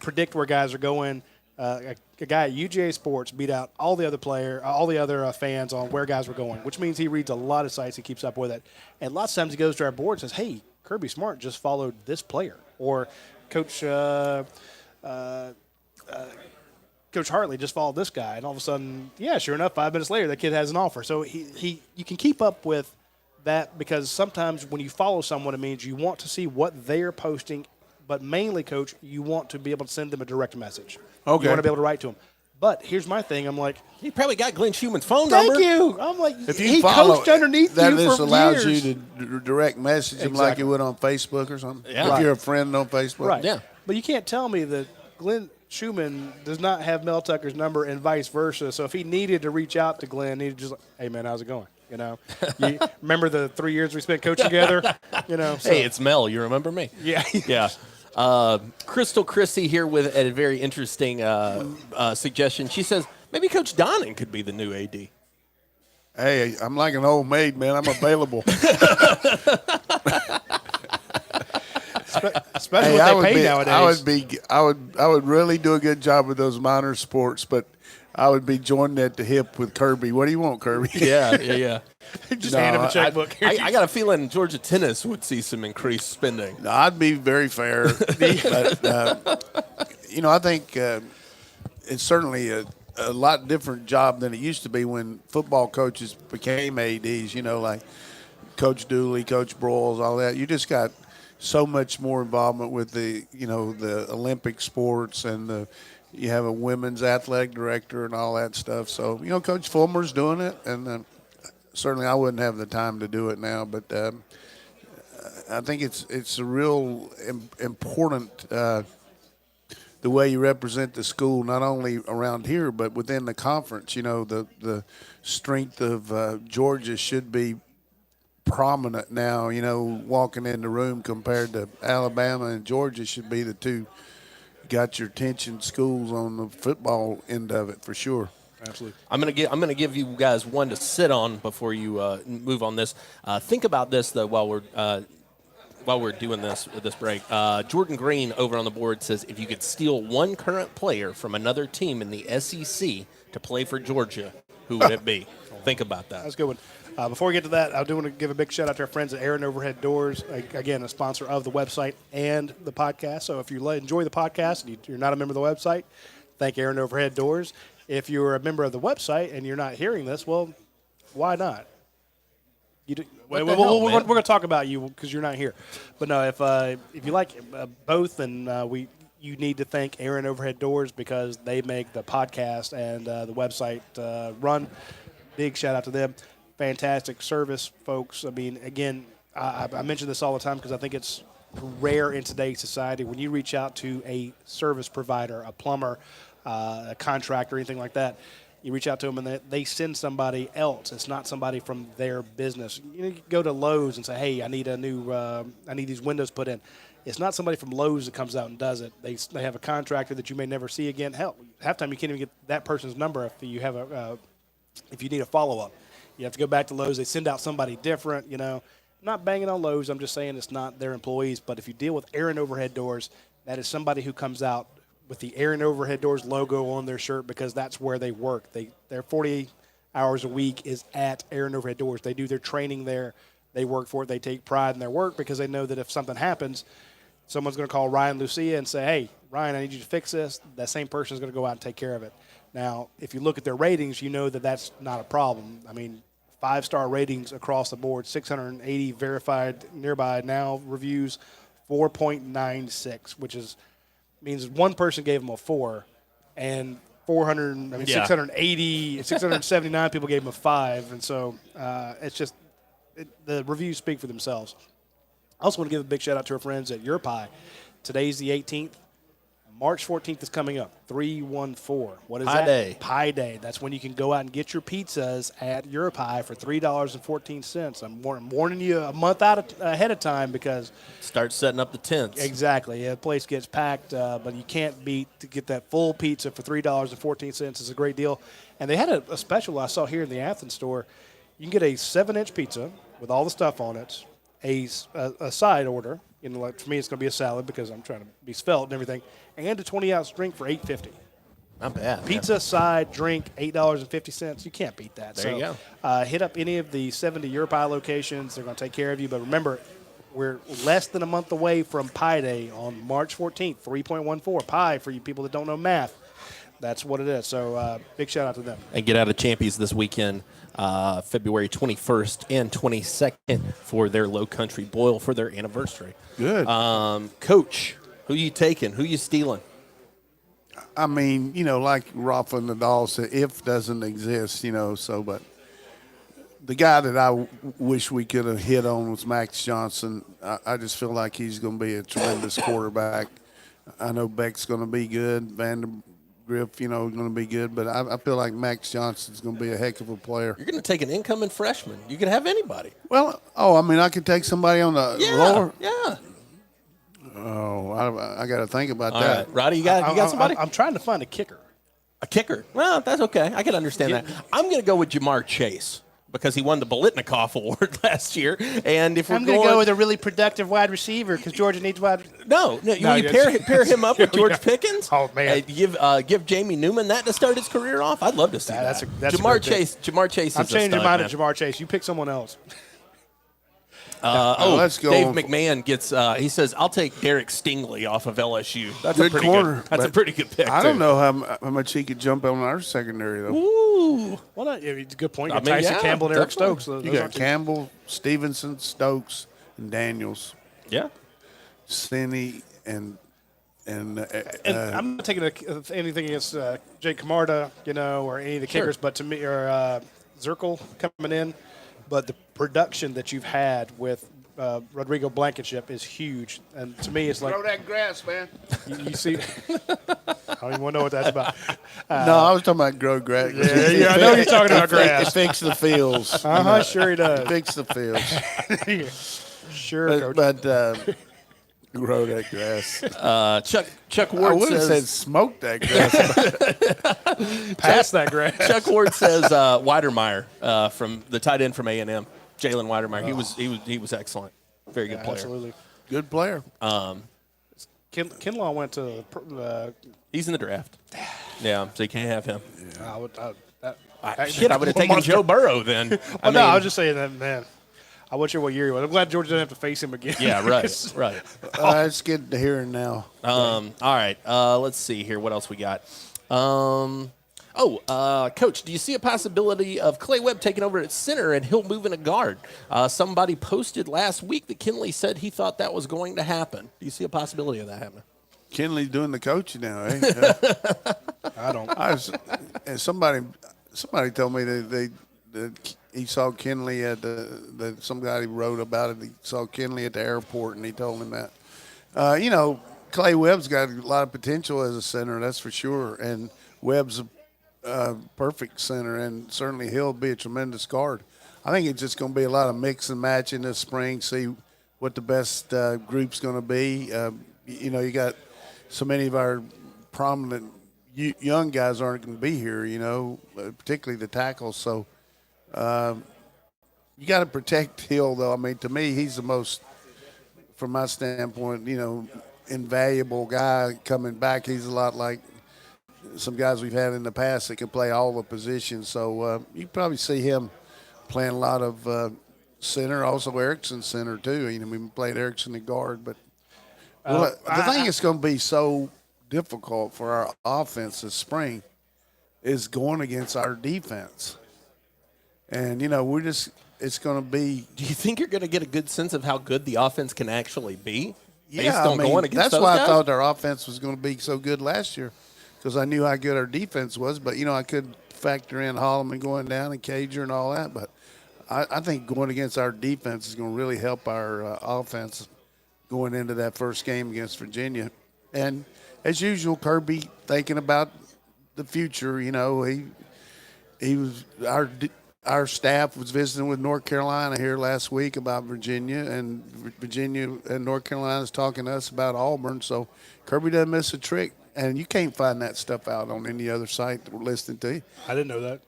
predict where guys are going. A guy at UGA Sports beat out all the other fans on where guys were going, which means he reads a lot of sites. He keeps up with it, and lots of times he goes to our board and says, "Hey, Kirby Smart just followed this player," or Coach Hartley just followed this guy, and all of a sudden, yeah, sure enough, 5 minutes later, that kid has an offer. So you can keep up with that, because sometimes when you follow someone, it means you want to see what they're posting, but mainly, Coach, you want to be able to send them a direct message. Okay. You want to be able to write to them. But here's my thing. I'm like, he probably got Glenn Schumann's phone number. Thank you. I'm like, if you he follow, coached underneath that you this for allows years. you to direct message him like you would on Facebook or something. Yeah. If Right. you're a friend on Facebook. Right. Yeah. But you can't tell me that Glenn Schumann does not have Mel Tucker's number and vice versa. So if he needed to reach out to Glenn, he'd just like, hey, man, how's it going? You remember the 3 years we spent coaching together? So. Hey, it's Mel. You remember me? Yeah. Yeah. Crystal Christie here with a very interesting suggestion. She says maybe Coach Donnan could be the new AD. Hey, I'm like an old maid, man. I'm available. Especially what they pay nowadays. I would really do a good job with those minor sports, but I would be joining at the hip with Kirby. What do you want, Kirby? Yeah. Just hand him a checkbook. I got a feeling Georgia tennis would see some increased spending. No, I'd be very fair. But, I think it's certainly a lot different job than it used to be when football coaches became ADs, like Coach Dooley, Coach Broyles, all that. You just got so much more involvement with the Olympic sports, and you have a women's athletic director and all that stuff. So, Coach Fulmer's doing it, and certainly I wouldn't have the time to do it now, but I think it's a real important the way you represent the school, not only around here but within the conference. The strength of Georgia should be prominent now. Walking in the room compared to Alabama and Georgia should be the two got your attention schools on the football end of it for sure. Absolutely. I'm gonna give you guys one to sit on before you move on this. Think about this though while we're doing this break. Jordan Green over on the board says if you could steal one current player from another team in the SEC to play for Georgia, who would it be? Think about that. That's a good one. Before we get to that, I do want to give a big shout out to our friends at Aaron Overhead Doors. Again, a sponsor of the website and the podcast. So if you enjoy the podcast and you're not a member of the website, thank Aaron Overhead Doors. If you're a member of the website and you're not hearing this, well, why not? We're going to talk about you because you're not here. But no, if you like both, then you need to thank Aaron Overhead Doors because they make the podcast and the website run. Big shout out to them. Fantastic service, folks. I mean, again, I mention this all the time because I think it's rare in today's society when you reach out to a service provider, a plumber, a contract or anything like that. You reach out to them, and they send somebody else. It's not somebody from their business. You go to Lowe's and say, "Hey, I need I need these windows put in." It's not somebody from Lowe's that comes out and does it. They have a contractor that you may never see again. Hell, half time you can't even get that person's number if you have if you need a follow up. You have to go back to Lowe's. They send out somebody different. I'm not banging on Lowe's. I'm just saying it's not their employees. But if you deal with air and overhead doors, that is somebody who comes out with the Air and Overhead Doors logo on their shirt because that's where they work. Their 40 hours a week is at Air and Overhead Doors. They do their training there. They work for it. They take pride in their work because they know that if something happens, someone's going to call Ryan Lucia and say, "Hey, Ryan, I need you to fix this." That same person is going to go out and take care of it. Now, if you look at their ratings, you know that that's not a problem. I mean, 5-star ratings across the board, 680 verified nearby now reviews, 4.96, which means one person gave them a 4, and 679 people gave them a 5, and so it's just the reviews speak for themselves. I also want to give a big shout out to our friends at Your Pie. Today's the 18th. March 14th is coming up, 314. What is Pie that? Day. Pie Day. That's when you can go out and get your pizzas at Your Pie for $3.14. I'm warning you a month ahead of time because Start setting up the tents. exactly, the place gets packed, but you can't beat to get that full pizza for $3.14. It's a great deal. And they had a special I saw here in the Athens store. You can get a 7-inch pizza with all the stuff on it, a side order. Like for me, it's going to be a salad because I'm trying to be svelte and everything, and a 20-ounce drink for $8.50. Not bad. Pizza, side, drink, $8.50. You can't beat that. There you go. Hit up any of the 70 Your Pie locations. They're going to take care of you. But remember, we're less than a month away from Pie Day on March 14th, 3.14. Pie, for you people that don't know math, that's what it is. So big shout out to them. And get out of Champions this weekend, February 21st and 22nd for their Low Country Boil for their anniversary. Good. Coach, who you taking? Who you stealing? I mean, like Rafa Nadal said, if doesn't exist, but the guy that I wish we could have hit on was Max Johnson. I just feel like he's going to be a tremendous quarterback. I know Beck's going to be good. Vandergriff, going to be good, but I feel like Max Johnson's going to be a heck of a player. You're going to take an incoming freshman. You can have anybody. Well, I could take somebody on the lower. Yeah. Oh, I got to think about All that. right. Roddy, you got somebody? I'm trying to find a kicker. A kicker. Well, that's okay. I can understand that. I'm going to go with Jamar Chase because he won the Bolitnikoff Award last year. And if I'm going to go with a really productive wide receiver because Georgia needs wide. No, you pair him up with George Pickens. Oh man, give Jamie Newman that to start his career off. I'd love to see that. That's Jamar Chase. Jamar Chase. I'm changing your mind of Jamar Chase. You pick someone else. Let's go. Dave McMahon gets. He says, "I'll take Derek Stingley off of LSU." That's Good a pretty corner, good. That's a pretty good pick. I don't know how much he could jump on our secondary though. Ooh, Well, it's a good point. You got Tyson Campbell and Eric Stokes. You got Campbell, Stevenson, Stokes, and Daniels. Yeah. Cindy and I'm not taking anything against Jake Camarda, or any of the kickers, but to me, or Zirkle coming in. But the production that you've had with Rodrigo Blankenship is huge. And to me, it's like. Grow that grass, man. You see. I don't even want to know what that's about. No, I was talking about grow grass. Yeah, I know you're talking about grass. Fix the fields. Sure he does. Fix the fields. Sure, Coach. But grow that grass. Chuck I Ward would have said says. smoke that grass. Pass that grass. Chuck Ward says Weidermeyer from the tight end from A&M, Jalen Weidermeyer. He was excellent. Very good player. Absolutely. Good player. Kinlaw went to. He's in the draft. Yeah, so you can't have him. I would have taken Joe Burrow then. I was just saying that, man. I wasn't sure what year he was. I'm glad Georgia doesn't have to face him again. Yeah, right. Let's get to here and now. All right. Let's see here. What else we got? Coach, do you see a possibility of Clay Webb taking over at center and he'll move in a guard? Somebody posted last week that Kinley said he thought that was going to happen. Do you see a possibility of that happening? Kinley's doing the coaching now, eh? I don't. And somebody told me that he saw Kinley at somebody wrote about it. He saw Kinley at the airport, and he told him that. Clay Webb's got a lot of potential as a center, that's for sure. And Webb's a perfect center, and certainly he'll be a tremendous guard. I think it's just going to be a lot of mix and match in this spring, see what the best group's going to be. You know, you got so many of our prominent young guys aren't going to be here, you know, particularly the tackles. So you got to protect Hill, though. I mean, to me, he's the most, from my standpoint, you know, invaluable guy coming back. He's a lot like some guys we've had in the past that can play all the positions. So you probably see him playing a lot of center, also Erickson center too. You know, we played Erickson at guard, but the thing that's going to be so difficult for our offense this spring is going against our defense. And, you know, it's going to be. Do you think you're going to get a good sense of how good the offense can actually be? Yeah, I mean, that's why I thought our offense was going to be so good last year, because I knew how good our defense was. But, you know, I could factor in Holloman going down and Cager and all that. But I think going against our defense is going to really help our offense going into that first game against Virginia. And as usual, Kirby thinking about the future. You know, he was our staff was visiting with North Carolina here last week about Virginia, and Virginia and North Carolina is talking to us about Auburn. So Kirby doesn't miss a trick, and you can't find that stuff out on any other site that we're listening to. I didn't know that.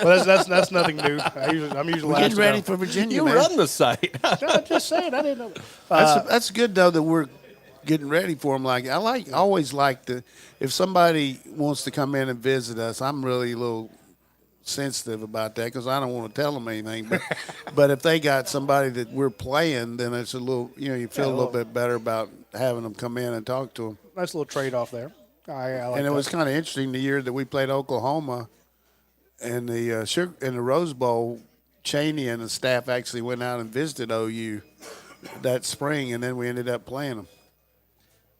Well, that's nothing new. I'm usually We're getting ready for Virginia. You man. run the site. I'm just saying, I didn't know. That's good though that we're getting ready for them. Like I always like to, if somebody wants to come in and visit us, I'm really a little sensitive about that because I don't want to tell them anything. But if they got somebody that we're playing, then it's a little, you know, you feel a little bit better about having them come in and talk to them. Nice little trade off there. I like and it was kind of interesting the year that we played Oklahoma in the Rose Bowl. Chaney and the staff actually went out and visited OU that spring, and then we ended up playing them.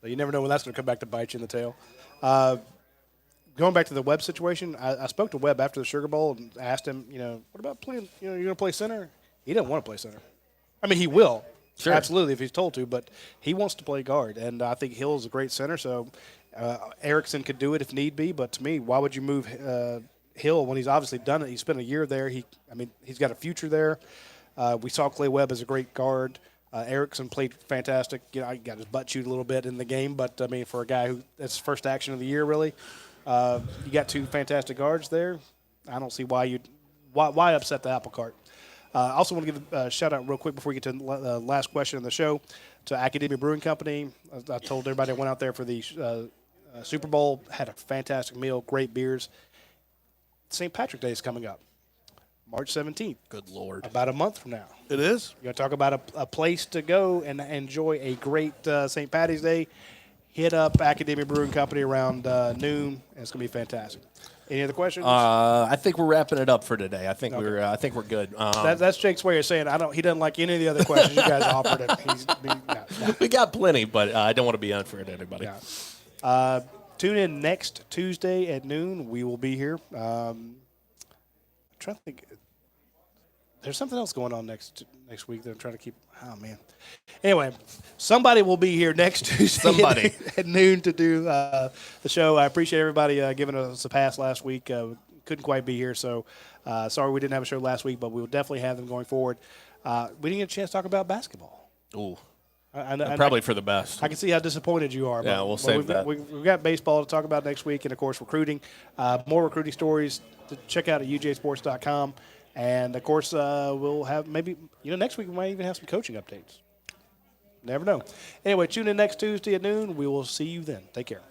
You never know when that's going to come back to bite you in the tail. Going back to the Webb situation, I spoke to Webb after the Sugar Bowl and asked him, you know, what about playing, you know, you're going to play center? He doesn't want to play center. I mean, he will. Sure. Absolutely, if he's told to, but he wants to play guard, and I think Hill's a great center, so Erickson could do it if need be, but to me, why would you move Hill when he's obviously done it? He spent a year there. He's got a future there. We saw Clay Webb as a great guard. Erickson played fantastic. You know, he got his butt chewed a little bit in the game, but, I mean, for a guy who that's his first action of the year, really, you got two fantastic guards there. I don't see why upset the apple cart. I also want to give a shout-out real quick before we get to the last question of the show to Academia Brewing Company. I told everybody I went out there for the Super Bowl, had a fantastic meal, great beers. St. Patrick's Day is coming up, March 17th. Good Lord. About a month from now. It is? You're going to talk about a place to go and enjoy a great St. Patty's Day. Hit up Academia Brewing Company around noon, and it's going to be fantastic. Any other questions? I think we're wrapping it up for today. I think we're good. That's Jake's way of saying he doesn't like any of the other questions you guys offered him. We got plenty, but I don't want to be unfair to anybody. Yeah. Tune in next Tuesday at noon. We will be here. I'm trying to think. There's something else going on next week that I'm trying to keep. Oh, man. Anyway, somebody will be here next Tuesday at noon to do the show. I appreciate everybody giving us a pass last week. Couldn't quite be here, so sorry we didn't have a show last week, but we will definitely have them going forward. We didn't get a chance to talk about basketball. Ooh. Probably for the best. I can see how disappointed you are. Yeah, we'll save that. We've got baseball to talk about next week, and, of course, recruiting. More recruiting stories to check out at UGASPorts.com. And, of course, we'll have maybe, next week we might even have some coaching updates. Never know. Anyway, tune in next Tuesday at noon. We will see you then. Take care.